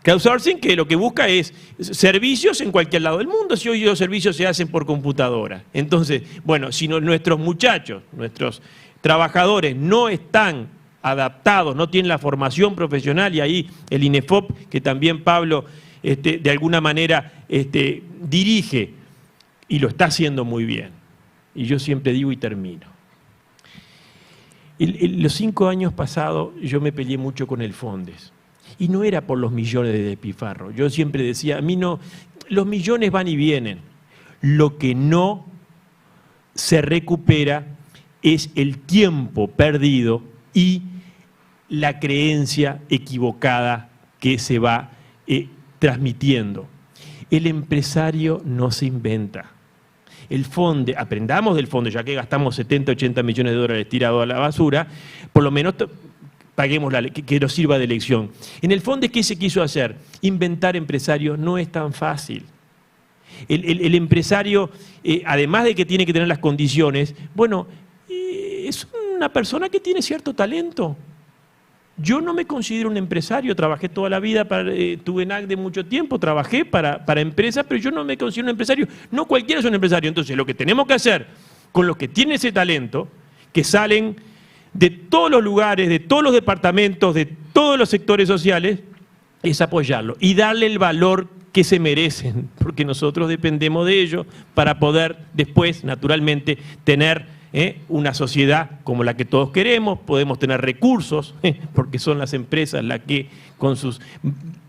crowdsourcing, que lo que busca es servicios en cualquier lado del mundo, si hoy los servicios se hacen por computadora. Entonces, bueno, si nuestros muchachos, nuestros trabajadores no están adaptados, no tienen la formación profesional, y ahí el INEFOP, que también Pablo de alguna manera dirige, y lo está haciendo muy bien. Y yo siempre digo y termino. Los 5 años pasados yo me peleé mucho con el Fondes. Y no era por los millones de despilfarro. Yo siempre decía, a mí no, los millones van y vienen. Lo que no se recupera es el tiempo perdido y la creencia equivocada que se va transmitiendo. El empresario no se inventa. El Fonde, aprendamos del Fonde, ya que gastamos 70, 80 millones de dólares tirados a la basura, por lo menos paguemos que nos sirva de lección. En el Fonde, ¿qué se quiso hacer? Inventar empresarios no es tan fácil. El empresario, además de que tiene que tener las condiciones, bueno, es una persona que tiene cierto talento. Yo no me considero un empresario, trabajé toda la vida, tuve en ACDE mucho tiempo, trabajé para empresas, pero yo no me considero un empresario. No cualquiera es un empresario. Entonces, lo que tenemos que hacer con los que tienen ese talento, que salen de todos los lugares, de todos los departamentos, de todos los sectores sociales, es apoyarlo y darle el valor que se merecen, porque nosotros dependemos de ellos para poder después, naturalmente, tener una sociedad como la que todos queremos. Podemos tener recursos, porque son las empresas las que con sus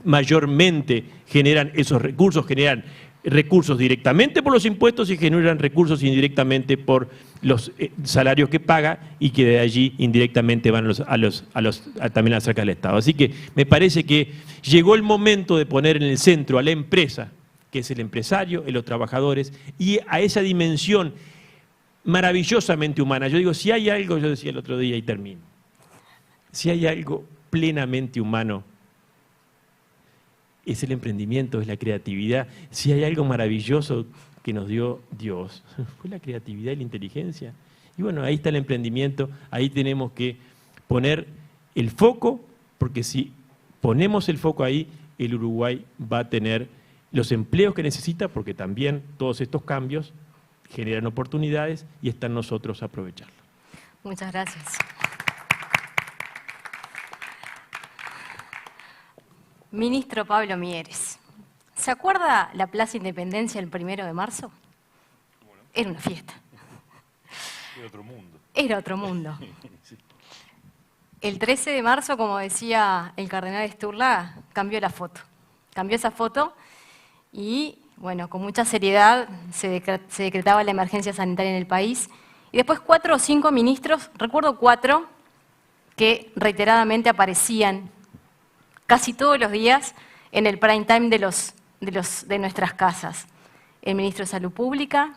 mayormente generan esos recursos, generan recursos directamente por los impuestos y generan recursos indirectamente por los salarios que paga y que de allí indirectamente van también a las arcas del Estado. Así que me parece que llegó el momento de poner en el centro a la empresa, que es el empresario, los trabajadores, y a esa dimensión maravillosamente humana. Yo digo, si hay algo, yo decía el otro día y termino, si hay algo plenamente humano, es el emprendimiento, es la creatividad. Si hay algo maravilloso que nos dio Dios, fue la creatividad y la inteligencia. Y bueno, ahí está el emprendimiento, ahí tenemos que poner el foco, porque si ponemos el foco ahí, el Uruguay va a tener los empleos que necesita, porque también todos estos cambios generan oportunidades y está en nosotros aprovecharlo. Muchas gracias. Ministro Pablo Mieres, ¿se acuerda la Plaza Independencia el 1 de marzo? Era una fiesta. Era otro mundo. Era otro mundo. El 13 de marzo, como decía el cardenal Sturla, cambió la foto. Cambió esa foto y, bueno, con mucha seriedad se decretaba la emergencia sanitaria en el país. Y después 4 o 5 ministros, recuerdo 4, que reiteradamente aparecían casi todos los días en el prime time de nuestras casas. El ministro de Salud Pública,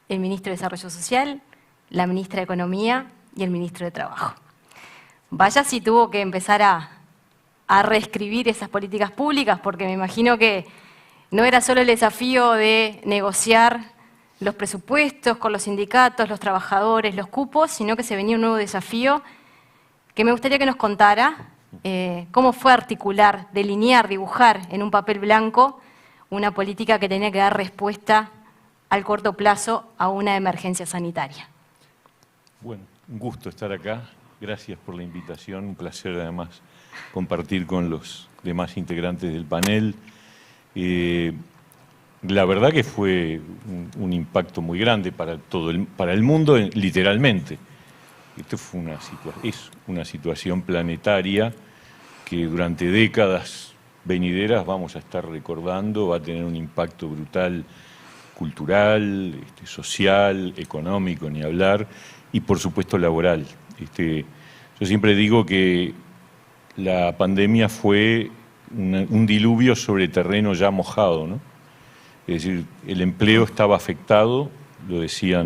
el ministro de Desarrollo Social, la ministra de Economía y el ministro de Trabajo. Vaya si tuvo que empezar a reescribir esas políticas públicas, porque me imagino que no era solo el desafío de negociar los presupuestos con los sindicatos, los trabajadores, los cupos, sino que se venía un nuevo desafío que me gustaría que nos contara cómo fue articular, delinear, dibujar en un papel blanco una política que tenía que dar respuesta al corto plazo a una emergencia sanitaria. Bueno, un gusto estar acá. Gracias por la invitación. Un placer además compartir con los demás integrantes del panel. La verdad que fue un impacto muy grande para para el mundo, literalmente. Esto fue es una situación planetaria que durante décadas venideras vamos a estar recordando, va a tener un impacto brutal cultural, social, económico, ni hablar, y por supuesto laboral. Yo siempre digo que la pandemia fue un diluvio sobre terreno ya mojado, ¿no? Es decir, el empleo estaba afectado, lo decía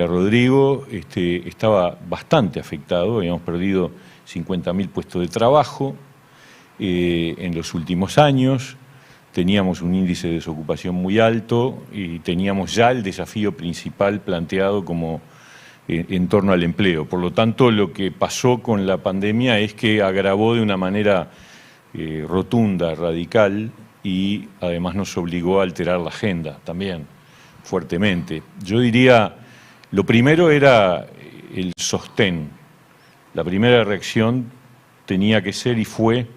Rodrigo, estaba bastante afectado, habíamos perdido 50.000 puestos de trabajo en los últimos años, teníamos un índice de desocupación muy alto y teníamos ya el desafío principal planteado como en torno al empleo. Por lo tanto, lo que pasó con la pandemia es que agravó de una manera rotunda, radical, y además nos obligó a alterar la agenda también, fuertemente. Yo diría, lo primero era el sostén. La primera reacción tenía que ser y fue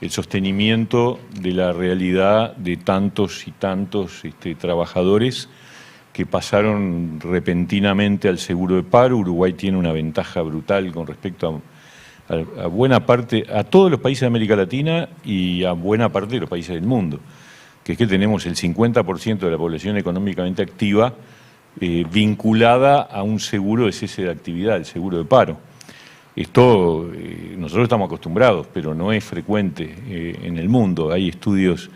el sostenimiento de la realidad de tantos y tantos trabajadores que pasaron repentinamente al seguro de paro. Uruguay tiene una ventaja brutal con respecto a buena parte, a todos los países de América Latina y a buena parte de los países del mundo, que es que tenemos el 50% de la población económicamente activa vinculada a un seguro de cese de actividad, el seguro de paro. Esto nosotros estamos acostumbrados, pero no es frecuente en el mundo. Hay estudios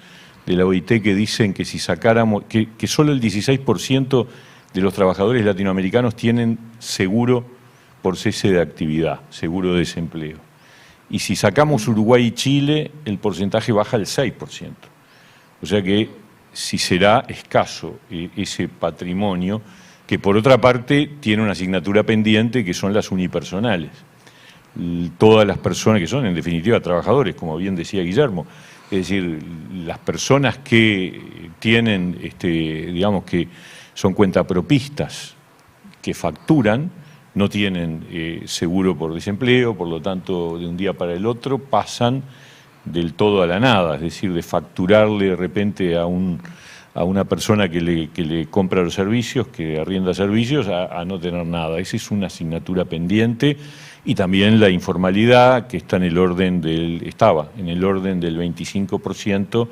de la OIT que dicen que si sacáramos, que solo el 16% de los trabajadores latinoamericanos tienen seguro por cese de actividad, seguro de desempleo. Y si sacamos Uruguay y Chile, el porcentaje baja al 6%. O sea que si será escaso ese patrimonio, que por otra parte tiene una asignatura pendiente que son las unipersonales. todas las personas que son, en definitiva, trabajadores, como bien decía Guillermo. Es decir, las personas que tienen, digamos que son cuentapropistas, que facturan, no tienen seguro por desempleo, por lo tanto, de un día para el otro pasan del todo a la nada, es decir, de facturarle de repente a una persona que le compra los servicios, que arrienda servicios, a no tener nada. Esa es una asignatura pendiente, y también la informalidad, que estaba en el orden del 25%.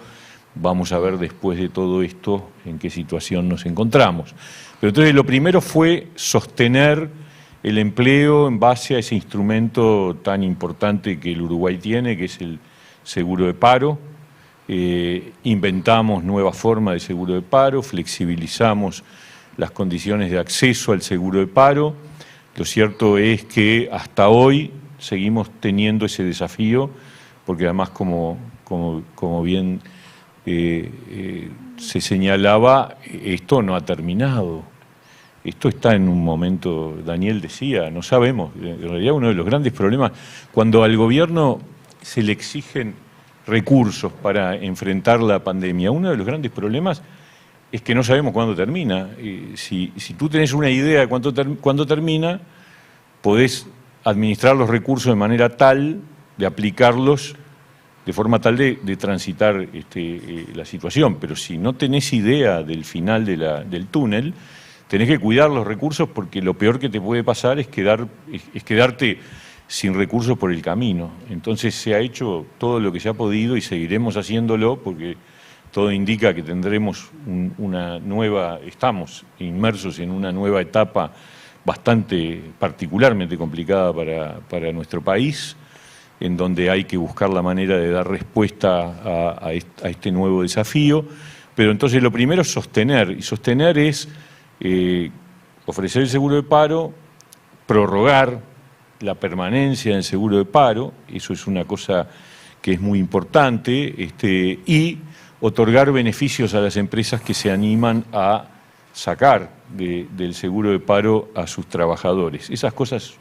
Vamos a ver después de todo esto en qué situación nos encontramos. Pero entonces lo primero fue sostener el empleo en base a ese instrumento tan importante que el Uruguay tiene, que es el seguro de paro. Inventamos nuevas formas de seguro de paro, flexibilizamos las condiciones de acceso al seguro de paro. Lo cierto es que hasta hoy seguimos teniendo ese desafío, porque además, como bien se señalaba, esto no ha terminado. Esto está en un momento, Daniel decía, no sabemos. En realidad uno de los grandes problemas, cuando al gobierno se le exigen recursos para enfrentar la pandemia, uno de los grandes problemas es que no sabemos cuándo termina. Si tú tenés una idea de cuándo termina, podés administrar los recursos de manera tal, de aplicarlos de forma tal de transitar la situación. Pero si no tenés idea del final del túnel, tenés que cuidar los recursos, porque lo peor que te puede pasar es quedarte sin recursos por el camino. Entonces se ha hecho todo lo que se ha podido y seguiremos haciéndolo, porque todo indica que tendremos estamos inmersos en una nueva etapa particularmente complicada para nuestro país, en donde hay que buscar la manera de dar respuesta a este nuevo desafío. Pero entonces lo primero es sostener, y sostener es ofrecer el seguro de paro, prorrogar la permanencia del seguro de paro, eso es una cosa que es muy importante, y otorgar beneficios a las empresas que se animan a sacar del seguro de paro a sus trabajadores. Esas cosas,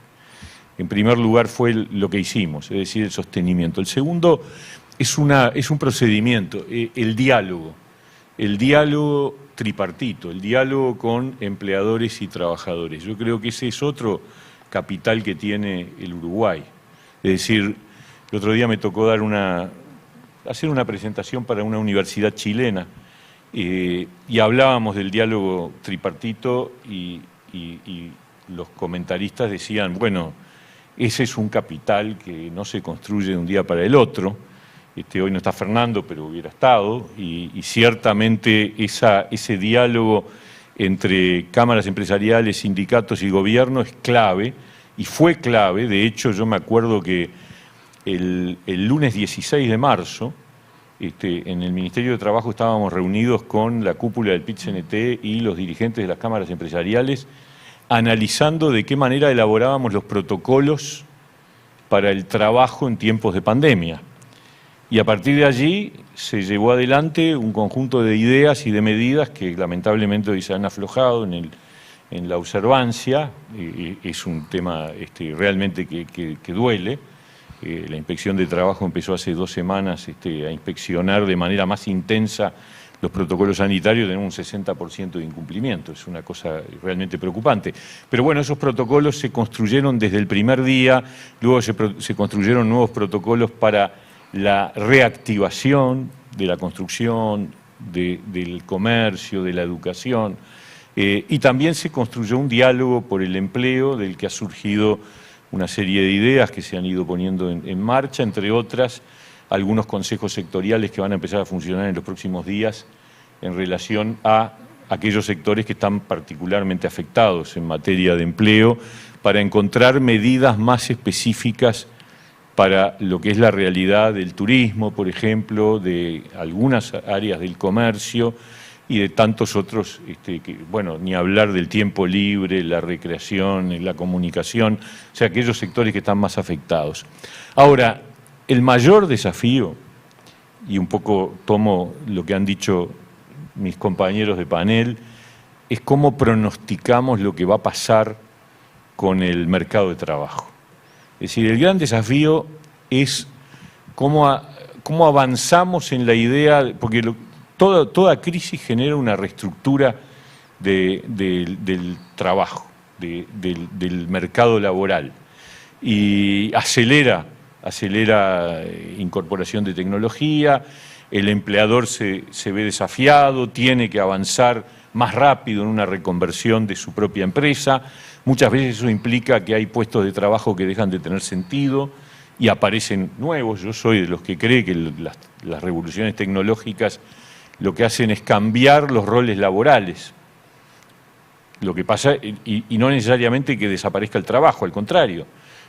en primer lugar, fue lo que hicimos, es decir, el sostenimiento. El segundo es un procedimiento, el diálogo tripartito, el diálogo con empleadores y trabajadores. Yo creo que ese es otro capital que tiene el Uruguay. Es decir, el otro día me tocó hacer una presentación para una universidad chilena, y hablábamos del diálogo tripartito, y los comentaristas decían, bueno, ese es un capital que no se construye de un día para el otro. Hoy no está Fernando, pero hubiera estado, y ciertamente ese diálogo entre cámaras empresariales, sindicatos y gobierno es clave, y fue clave. De hecho, yo me acuerdo que el lunes 16 de marzo, en el Ministerio de Trabajo estábamos reunidos con la cúpula del PIT-CNT y los dirigentes de las cámaras empresariales, analizando de qué manera elaborábamos los protocolos para el trabajo en tiempos de pandemia. Y a partir de allí se llevó adelante un conjunto de ideas y de medidas que lamentablemente hoy se han aflojado en la observancia. Es un tema realmente que duele. La Inspección de Trabajo empezó hace 2 semanas a inspeccionar de manera más intensa los protocolos sanitarios. Tenemos un 60% de incumplimiento, es una cosa realmente preocupante. Pero bueno, esos protocolos se construyeron desde el primer día, luego se construyeron nuevos protocolos para la reactivación de la construcción, del comercio, de la educación, y también se construyó un diálogo por el empleo, del que ha surgido una serie de ideas que se han ido poniendo en marcha, entre otras, algunos consejos sectoriales que van a empezar a funcionar en los próximos días en relación a aquellos sectores que están particularmente afectados en materia de empleo, para encontrar medidas más específicas para lo que es la realidad del turismo, por ejemplo, de algunas áreas del comercio y de tantos otros, bueno, ni hablar del tiempo libre, la recreación, la comunicación, o sea, aquellos sectores que están más afectados. Ahora, el mayor desafío, y un poco tomo lo que han dicho mis compañeros de panel, es cómo pronosticamos lo que va a pasar con el mercado de trabajo. decir, el gran desafío es cómo avanzamos en la idea, porque toda crisis genera una reestructura del trabajo, del mercado laboral, y acelera incorporación de tecnología, el empleador se ve desafiado, tiene que avanzar más rápido en una reconversión de su propia empresa. Muchas veces eso implica que hay puestos de trabajo que dejan de tener sentido y aparecen nuevos. Yo soy de los que cree que las revoluciones tecnológicas lo que hacen es cambiar los roles laborales. Lo que pasa, y no necesariamente que desaparezca el trabajo, al contrario.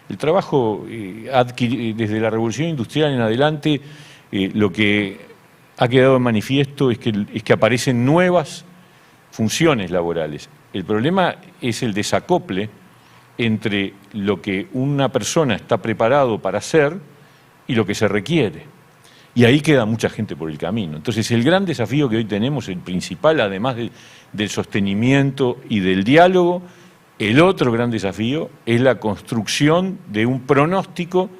El trabajo, desde la revolución industrial en adelante, lo que ha quedado en manifiesto es que aparecen nuevas funciones laborales. El problema es el desacople entre lo que una persona está preparado para hacer y lo que se requiere. Y ahí queda mucha gente por el camino. Entonces, el gran desafío que hoy tenemos, el principal, además del sostenimiento y del diálogo, el otro gran desafío es la construcción de un pronóstico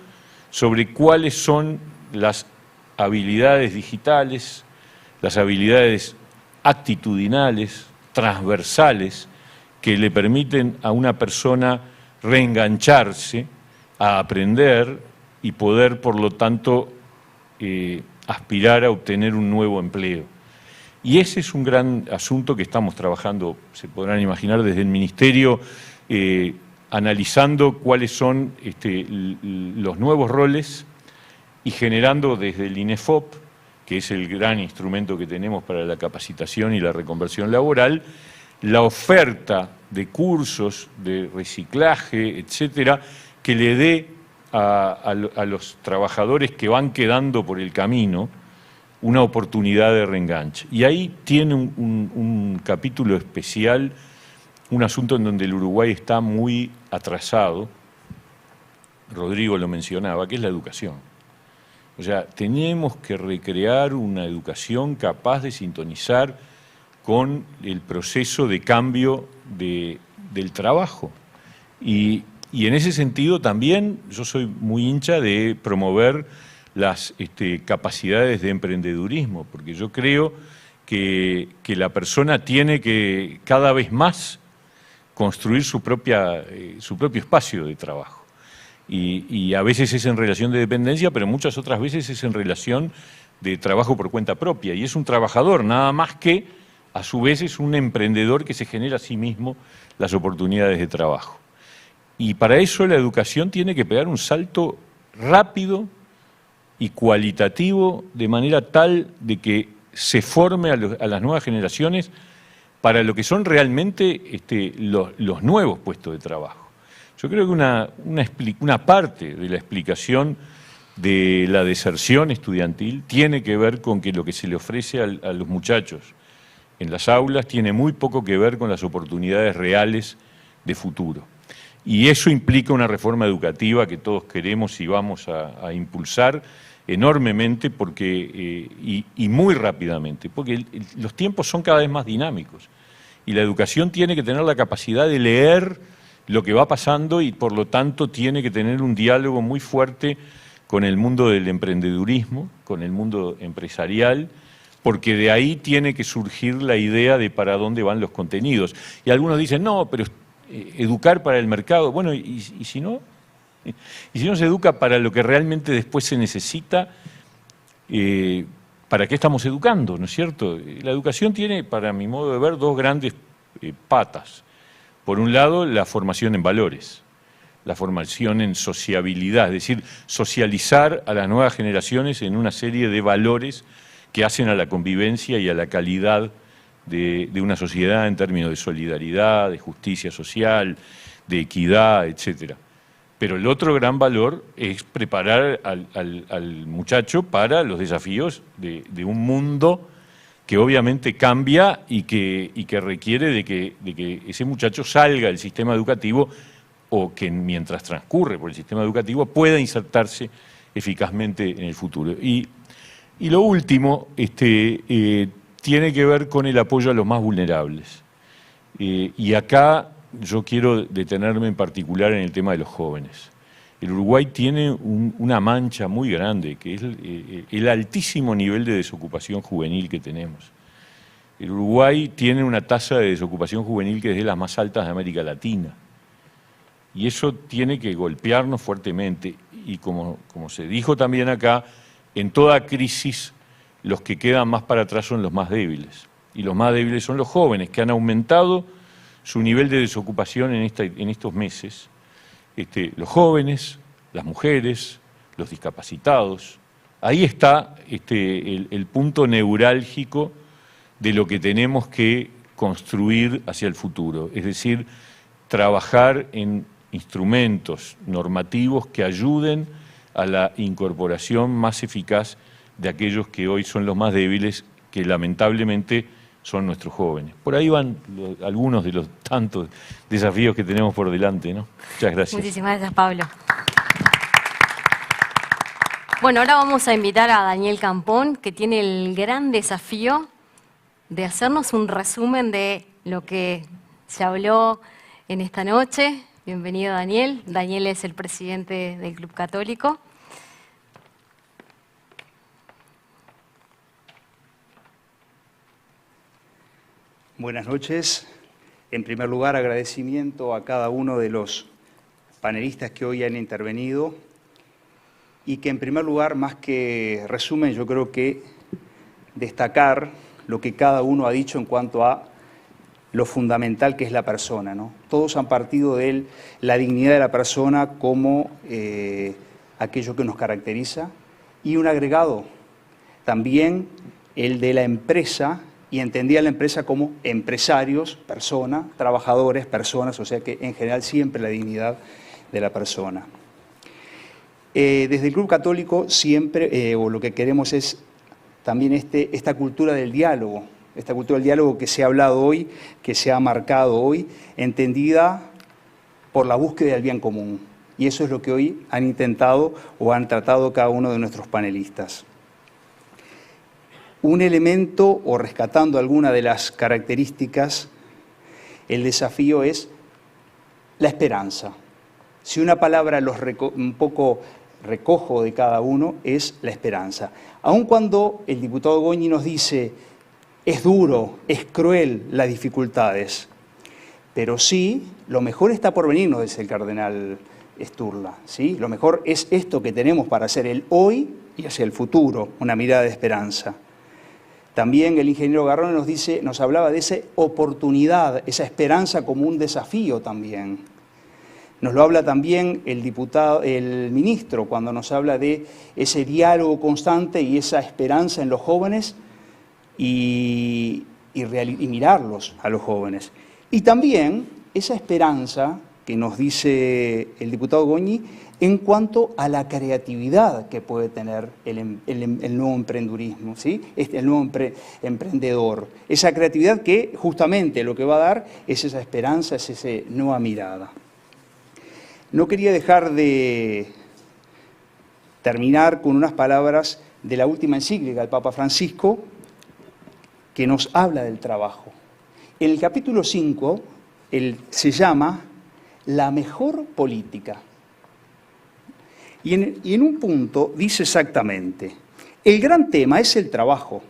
sobre cuáles son las habilidades digitales, las habilidades actitudinales, transversales, que le permiten a una persona reengancharse, a aprender y poder, por lo tanto, aspirar a obtener un nuevo empleo. Y ese es un gran asunto que estamos trabajando, se podrán imaginar, desde el Ministerio, analizando cuáles son los nuevos roles y generando desde el INEFOP, que es el gran instrumento que tenemos para la capacitación y la reconversión laboral, la oferta de cursos, de reciclaje, etcétera, que le dé a los trabajadores que van quedando por el camino una oportunidad de reenganche. Y ahí tiene un capítulo especial, un asunto en donde el Uruguay está muy atrasado, Rodrigo lo mencionaba, que es la educación. O sea, tenemos que recrear una educación capaz de sintonizar con el proceso de cambio del trabajo. Y en ese sentido también yo soy muy hincha de promover las capacidades de emprendedurismo, porque yo creo que la persona tiene que cada vez más construir su propio espacio de trabajo. Y a veces es en relación de dependencia, pero muchas otras veces es en relación de trabajo por cuenta propia. Y es un trabajador, nada más que, a su vez, es un emprendedor que se genera a sí mismo las oportunidades de trabajo. Y para eso la educación tiene que pegar un salto rápido y cualitativo, de manera tal de que se forme a las nuevas generaciones para lo que son realmente los nuevos puestos de trabajo. Yo creo que una parte de la explicación de la deserción estudiantil tiene que ver con que lo que se le ofrece a los muchachos en las aulas tiene muy poco que ver con las oportunidades reales de futuro. Y eso implica una reforma educativa que todos queremos y vamos a impulsar enormemente y muy rápidamente, porque los tiempos son cada vez más dinámicos y la educación tiene que tener la capacidad de leer lo que va pasando y por lo tanto tiene que tener un diálogo muy fuerte con el mundo del emprendedurismo, con el mundo empresarial, porque de ahí tiene que surgir la idea de para dónde van los contenidos. Y algunos dicen, no, pero educar para el mercado, bueno, ¿y si no? Y si no se educa para lo que realmente después se necesita, ¿para qué estamos educando? ¿No es cierto? La educación tiene, para mi modo de ver, dos grandes patas. Por un lado, la formación en valores, la formación en sociabilidad, es decir, socializar a las nuevas generaciones en una serie de valores que hacen a la convivencia y a la calidad de una sociedad en términos de solidaridad, de justicia social, de equidad, etcétera. Pero el otro gran valor es preparar al muchacho para los desafíos de un mundo que obviamente cambia y que requiere de que ese muchacho salga del sistema educativo o que mientras transcurre por el sistema educativo pueda insertarse eficazmente en el futuro. Y lo último tiene que ver con el apoyo a los más vulnerables. Y acá yo quiero detenerme en particular en el tema de los jóvenes. el Uruguay tiene una mancha muy grande, que es el altísimo nivel de desocupación juvenil que tenemos. El Uruguay tiene una tasa de desocupación juvenil que es de las más altas de América Latina. Y eso tiene que golpearnos fuertemente. Y como se dijo también acá, en toda crisis los que quedan más para atrás son los más débiles. Y los más débiles son los jóvenes, que han aumentado su nivel de desocupación en estos meses. Los jóvenes, las mujeres, los discapacitados. Ahí está el punto neurálgico de lo que tenemos que construir hacia el futuro. Es decir, trabajar en instrumentos normativos que ayuden a la incorporación más eficaz de aquellos que hoy son los más débiles, que lamentablemente son nuestros jóvenes. Por ahí van algunos de los tantos desafíos que tenemos por delante, ¿no? Muchas gracias. Muchísimas gracias, Pablo. Bueno, ahora vamos a invitar a Daniel Campón, que tiene el gran desafío de hacernos un resumen de lo que se habló en esta noche. Bienvenido, Daniel. Daniel es el presidente del Club Católico. Buenas noches. En primer lugar, agradecimiento a cada uno de los panelistas que hoy han intervenido y que en primer lugar, más que resumen, yo creo que destacar lo que cada uno ha dicho en cuanto a lo fundamental que es la persona, ¿no? Todos han partido de la dignidad de la persona como aquello que nos caracteriza y un agregado también el de la empresa, y entendía la empresa como empresarios, personas, trabajadores, personas, o sea que en general siempre la dignidad de la persona. Desde el Club Católico siempre, o lo que queremos es también esta cultura del diálogo, que se ha hablado hoy, que se ha marcado hoy, entendida por la búsqueda del bien común. Y eso es lo que hoy han intentado o han tratado cada uno de nuestros panelistas. Un elemento, o rescatando alguna de las características, el desafío es la esperanza. Si una palabra un poco recojo de cada uno, es la esperanza. Aun cuando el diputado Goñi nos dice, es duro, es cruel las dificultades, pero sí, lo mejor está por venir, nos dice el cardenal Sturla, ¿sí? Lo mejor es esto que tenemos para hacer el hoy y hacia el futuro, una mirada de esperanza. También el ingeniero Garrone nos hablaba de esa oportunidad, esa esperanza como un desafío también. Nos lo habla también el ministro, cuando nos habla de ese diálogo constante y esa esperanza en los jóvenes y mirarlos a los jóvenes. Y también esa esperanza que nos dice el diputado Goñi en cuanto a la creatividad que puede tener el nuevo emprendurismo, ¿sí? El nuevo emprendedor. Esa creatividad que justamente lo que va a dar es esa esperanza, es esa nueva mirada. No quería dejar de terminar con unas palabras de la última encíclica del Papa Francisco que nos habla del trabajo. En el capítulo 5 se llama La mejor política. Y en un punto dice exactamente, el gran tema es el trabajo.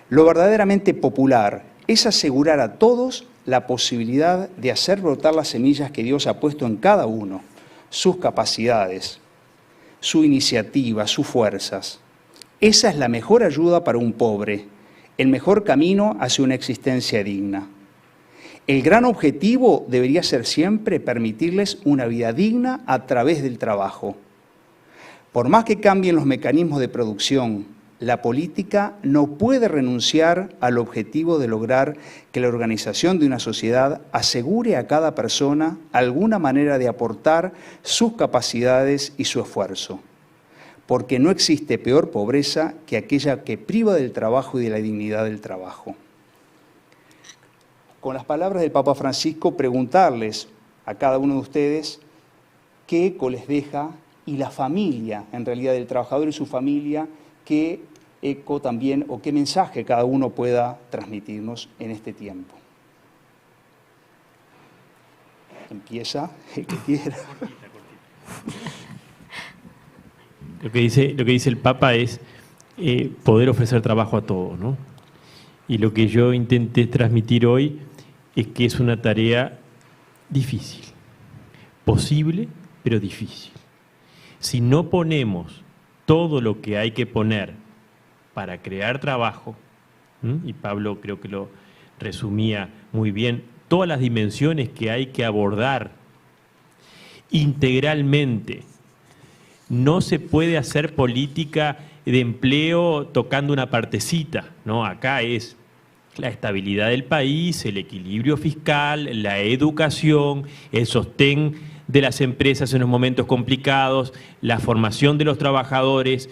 Lo verdaderamente popular es asegurar a todos la posibilidad de hacer brotar las semillas que Dios ha puesto en cada uno, sus capacidades, su iniciativa, sus fuerzas. Esa es la mejor ayuda para un pobre, el mejor camino hacia una existencia digna. El gran objetivo debería ser siempre permitirles una vida digna a través del trabajo. Por más que cambien los mecanismos de producción, la política no puede renunciar al objetivo de lograr que la organización de una sociedad asegure a cada persona alguna manera de aportar sus capacidades y su esfuerzo. Porque no existe peor pobreza que aquella que priva del trabajo y de la dignidad del trabajo. Con las palabras del Papa Francisco, preguntarles a cada uno de ustedes qué eco les deja y la familia, en realidad, del trabajador y su familia, qué eco también o qué mensaje cada uno pueda transmitirnos en este tiempo. Empieza el que quiera. Lo que dice el Papa es poder ofrecer trabajo a todos, ¿no? Y lo que yo intenté transmitir hoy es que es una tarea difícil, posible, pero difícil. Si no ponemos todo lo que hay que poner para crear trabajo, y Pablo creo que lo resumía muy bien, todas las dimensiones que hay que abordar integralmente. No se puede hacer política de empleo tocando una partecita, ¿no? Acá es la estabilidad del país, el equilibrio fiscal, la educación, el sostén de las empresas en los momentos complicados, la formación de los trabajadores.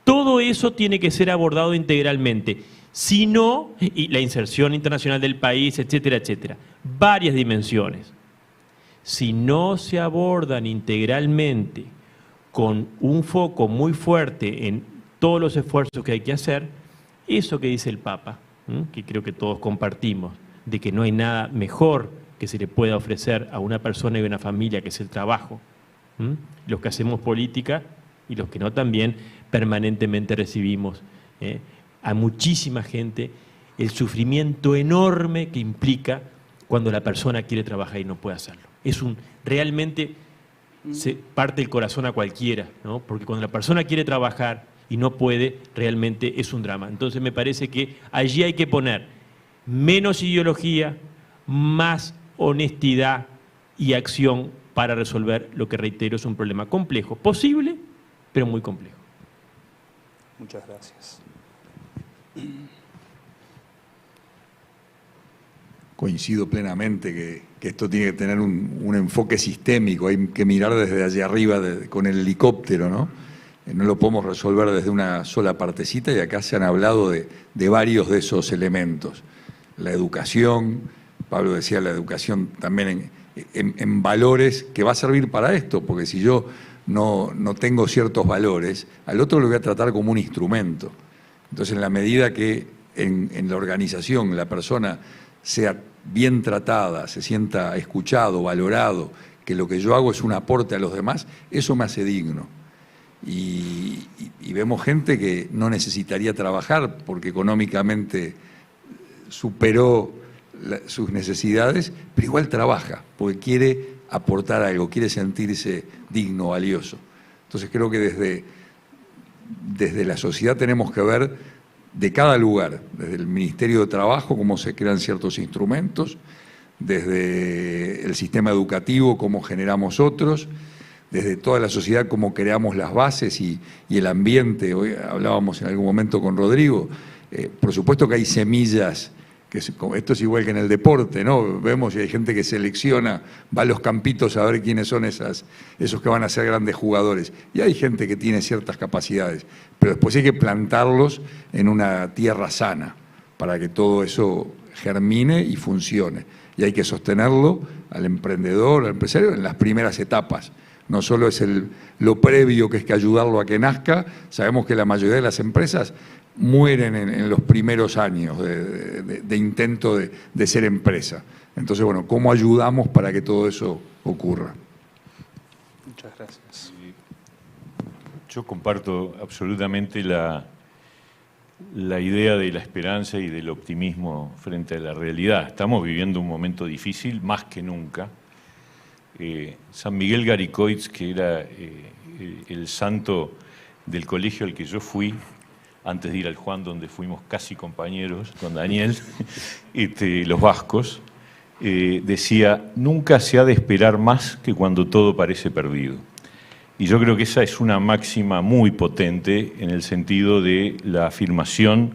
Todo eso tiene que ser abordado integralmente. Si no, y la inserción internacional del país, etcétera, etcétera. Varias dimensiones. Si no se abordan integralmente con un foco muy fuerte en todos los esfuerzos que hay que hacer, eso que dice el Papa, que creo que todos compartimos, de que no hay nada mejor que se le pueda ofrecer a una persona y a una familia, que es el trabajo. Los que hacemos política y los que no también permanentemente recibimos a muchísima gente el sufrimiento enorme que implica cuando la persona quiere trabajar y no puede hacerlo. Realmente se parte el corazón a cualquiera, ¿no? Porque cuando la persona quiere trabajar y no puede, realmente es un drama. Entonces me parece que allí hay que poner menos ideología, más honestidad y acción para resolver lo que, reitero, es un problema complejo, posible, pero muy complejo. Muchas gracias. Coincido plenamente que esto tiene que tener un enfoque sistémico, hay que mirar desde allá arriba con el helicóptero, ¿no? No lo podemos resolver desde una sola partecita, y acá se han hablado de varios de esos elementos. La educación, Pablo decía, la educación también en valores, que va a servir para esto, porque si yo no tengo ciertos valores, al otro lo voy a tratar como un instrumento. Entonces, en la medida que en la organización la persona sea bien tratada, se sienta escuchado, valorado, que lo que yo hago es un aporte a los demás, eso me hace digno. Y vemos gente que no necesitaría trabajar porque económicamente superó sus necesidades, pero igual trabaja, porque quiere aportar algo, quiere sentirse digno, valioso. Entonces creo que desde la sociedad tenemos que ver de cada lugar, desde el Ministerio de Trabajo, cómo se crean ciertos instrumentos, desde el sistema educativo, cómo generamos otros, desde toda la sociedad, cómo creamos las bases y el ambiente. Hoy hablábamos en algún momento con Rodrigo, por supuesto que hay semillas, esto es igual que en el deporte, ¿no? Vemos y hay gente que selecciona, va a los campitos a ver quiénes son esos que van a ser grandes jugadores. Y hay gente que tiene ciertas capacidades, pero después hay que plantarlos en una tierra sana para que todo eso germine y funcione. Y hay que sostenerlo al emprendedor, al empresario, en las primeras etapas. No solo es lo previo, que es que ayudarlo a que nazca. Sabemos que la mayoría de las empresas mueren en los primeros años de intento de ser empresa. Entonces, bueno, ¿cómo ayudamos para que todo eso ocurra? Muchas gracias. Yo comparto absolutamente la idea de la esperanza y del optimismo frente a la realidad. Estamos viviendo un momento difícil, más que nunca. San Miguel Garicoitz, que era el santo del colegio al que yo fui, antes de ir al Juan, donde fuimos casi compañeros con Daniel, los vascos, decía: nunca se ha de esperar más que cuando todo parece perdido. Y yo creo que esa es una máxima muy potente en el sentido de la afirmación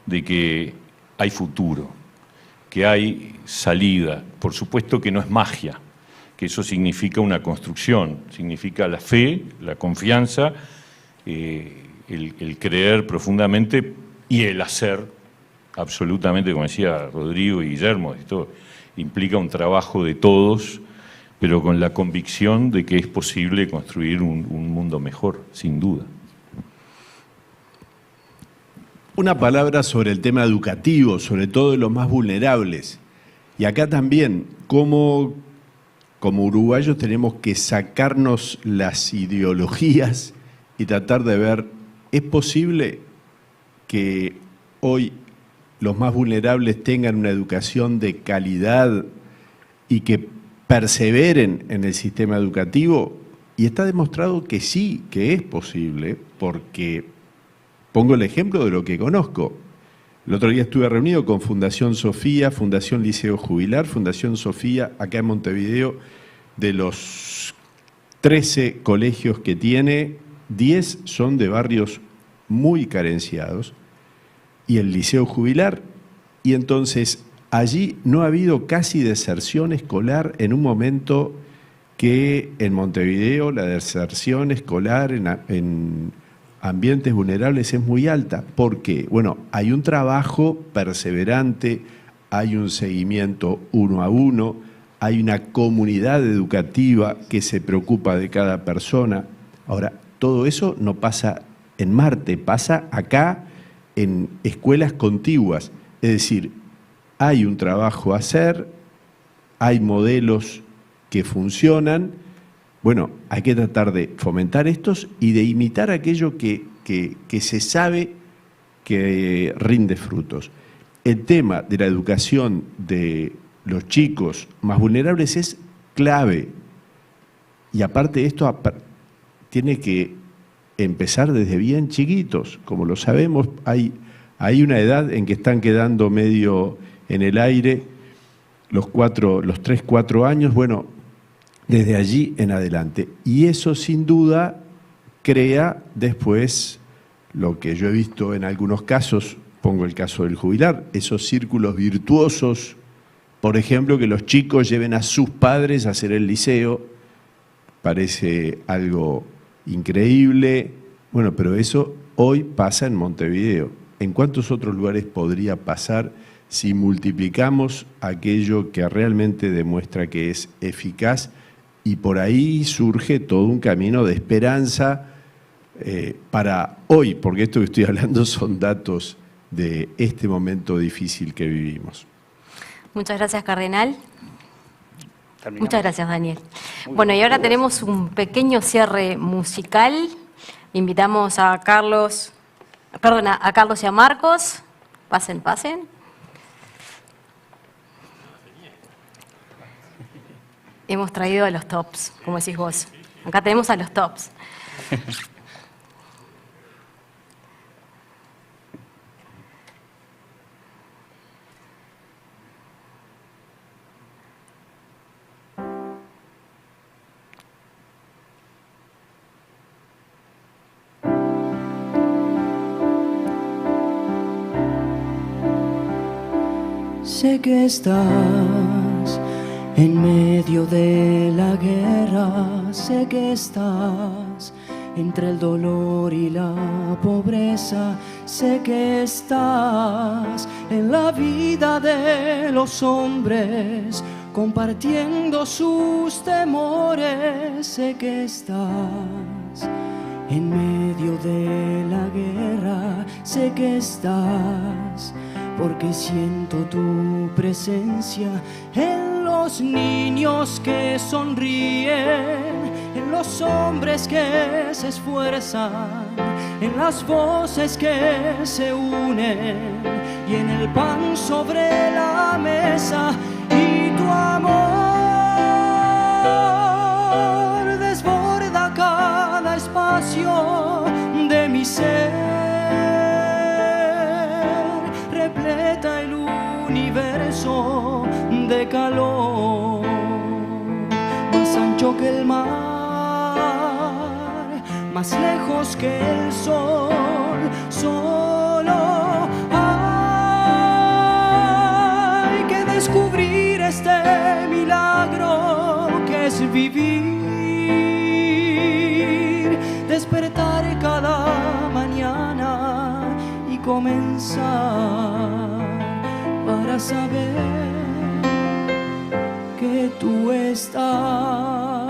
de que hay futuro, que hay salida. Por supuesto que no es magia, que eso significa una construcción, significa la fe, la confianza, el creer profundamente y el hacer absolutamente, como decía Rodrigo y Guillermo, esto implica un trabajo de todos, pero con la convicción de que es posible construir un mundo mejor, sin duda. Una palabra sobre el tema educativo, sobre todo de los más vulnerables. Y acá también, cómo como uruguayos tenemos que sacarnos las ideologías y tratar de ver, ¿es posible que hoy los más vulnerables tengan una educación de calidad y que perseveren en el sistema educativo? Y está demostrado que sí, que es posible, porque pongo el ejemplo de lo que conozco. El otro día estuve reunido con Fundación Sofía, Fundación Liceo Jubilar, Fundación Sofía, acá en Montevideo, de los 13 colegios que tiene, 10 son de barrios muy carenciados, y el Liceo Jubilar, y entonces allí no ha habido casi deserción escolar en un momento que en Montevideo la deserción escolar en ambientes vulnerables es muy alta. ¿Por qué? Bueno, hay un trabajo perseverante, hay un seguimiento 1 a 1, hay una comunidad educativa que se preocupa de cada persona. Ahora, todo eso no pasa en Marte, pasa acá en escuelas contiguas. Es decir, hay un trabajo a hacer, hay modelos que funcionan. Bueno, hay que tratar de fomentar estos y de imitar aquello que se sabe que rinde frutos. El tema de la educación de los chicos más vulnerables es clave. Y aparte de esto, tiene que empezar desde bien chiquitos. Como lo sabemos, hay una edad en que están quedando medio en el aire los 3, 4 años. Bueno, desde allí en adelante. Y eso sin duda crea después lo que yo he visto en algunos casos, pongo el caso del Jubilar, esos círculos virtuosos, por ejemplo, que los chicos lleven a sus padres a hacer el liceo, parece algo increíble. Bueno, pero eso hoy pasa en Montevideo. ¿En cuántos otros lugares podría pasar si multiplicamos aquello que realmente demuestra que es eficaz? Y por ahí surge todo un camino de esperanza para hoy, porque esto que estoy hablando son datos de este momento difícil que vivimos. Muchas gracias, Cardenal. Terminamos. Muchas gracias, Daniel. Bueno, y ahora tenemos un pequeño cierre musical. Invitamos a Carlos y a Marcos. Pasen. Hemos traído a los tops, como decís vos. Acá tenemos a los tops. Sé que estás en medio de la guerra, sé que estás entre el dolor y la pobreza, sé que estás en la vida de los hombres, compartiendo sus temores, sé que estás en medio de la guerra, sé que estás porque siento tu presencia en los niños que sonríen, en los hombres que se esfuerzan, en las voces que se unen y en el pan sobre la mesa. Y tu amor desborda cada espacio de mi ser, repleta el universo de calor, más ancho que el mar, más lejos que el sol. Solo hay que descubrir este milagro que es vivir, despertar cada mañana y comenzar para saber que tú estás.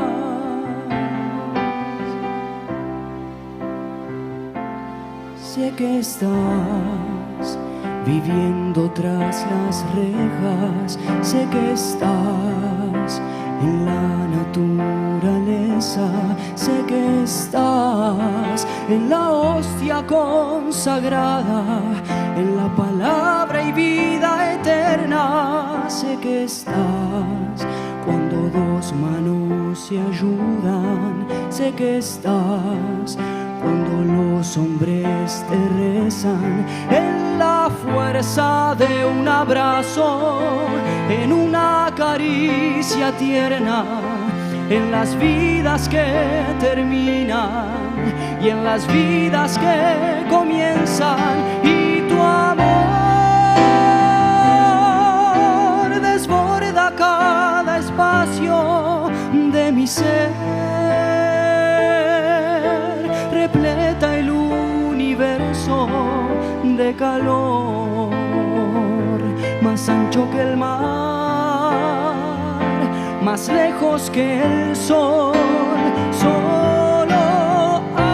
Sé que estás viviendo tras las rejas, sé que estás en la naturaleza. Sé que estás en la hostia consagrada, en la palabra y vida eterna. Sé que estás cuando dos manos se ayudan. Sé que estás cuando los hombres te rezan, en la fuerza de un abrazo, en una caricia tierna, en las vidas que terminan y en las vidas que comienzan. Y tu amor desborda cada espacio de mi ser, repleta el universo de calor, más ancho que el mar, más lejos que el sol. Solo hay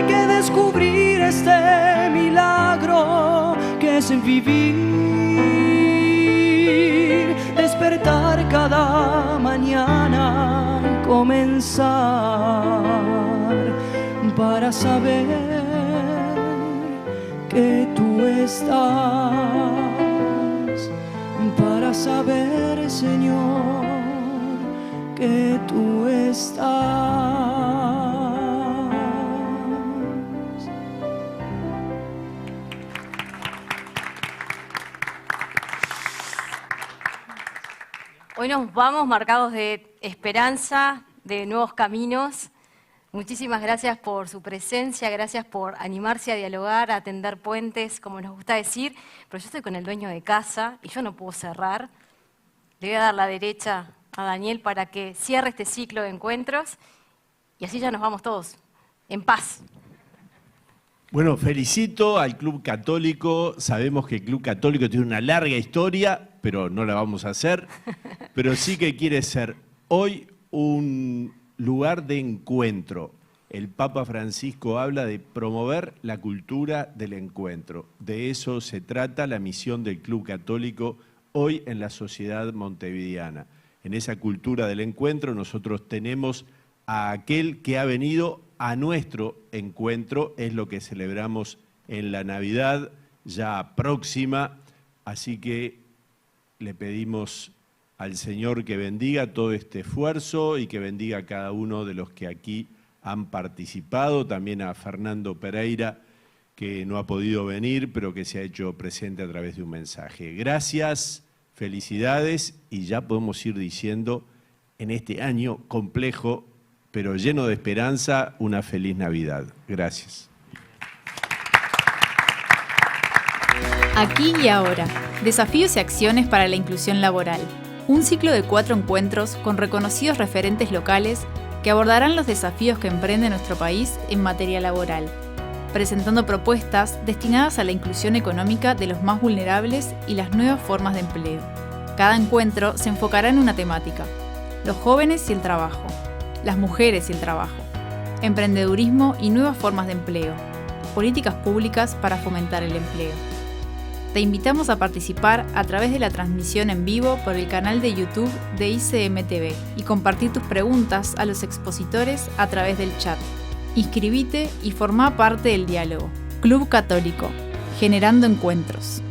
que descubrir este milagro que es vivir, despertar cada mañana, comenzar para saber que tú estás, para saber, Señor, que tú estás. Hoy nos vamos marcados de esperanza, de nuevos caminos. Muchísimas gracias por su presencia, gracias por animarse a dialogar, a tender puentes, como nos gusta decir. Pero yo estoy con el dueño de casa y yo no puedo cerrar. Le voy a dar la derecha a Daniel para que cierre este ciclo de encuentros y así ya nos vamos todos en paz. Bueno, felicito al Club Católico. Sabemos que el Club Católico tiene una larga historia, pero no la vamos a hacer. Pero sí que quiere ser hoy un lugar de encuentro. El Papa Francisco habla de promover la cultura del encuentro. De eso se trata la misión del Club Católico hoy en la sociedad montevideana. En esa cultura del encuentro nosotros tenemos a aquel que ha venido a nuestro encuentro, es lo que celebramos en la Navidad ya próxima, así que le pedimos al Señor que bendiga todo este esfuerzo y que bendiga a cada uno de los que aquí han participado, también a Fernando Pereira, que no ha podido venir, pero que se ha hecho presente a través de un mensaje. Gracias, felicidades, y ya podemos ir diciendo en este año complejo, pero lleno de esperanza, una feliz Navidad. Gracias. Aquí y ahora, desafíos y acciones para la inclusión laboral. Un ciclo de 4 encuentros con reconocidos referentes locales que abordarán los desafíos que emprende nuestro país en materia laboral, presentando propuestas destinadas a la inclusión económica de los más vulnerables y las nuevas formas de empleo. Cada encuentro se enfocará en una temática: los jóvenes y el trabajo, las mujeres y el trabajo, emprendedurismo y nuevas formas de empleo, políticas públicas para fomentar el empleo. Te invitamos a participar a través de la transmisión en vivo por el canal de YouTube de ICM-TV y compartir tus preguntas a los expositores a través del chat. Inscribite y formá parte del diálogo. Club Católico, generando encuentros.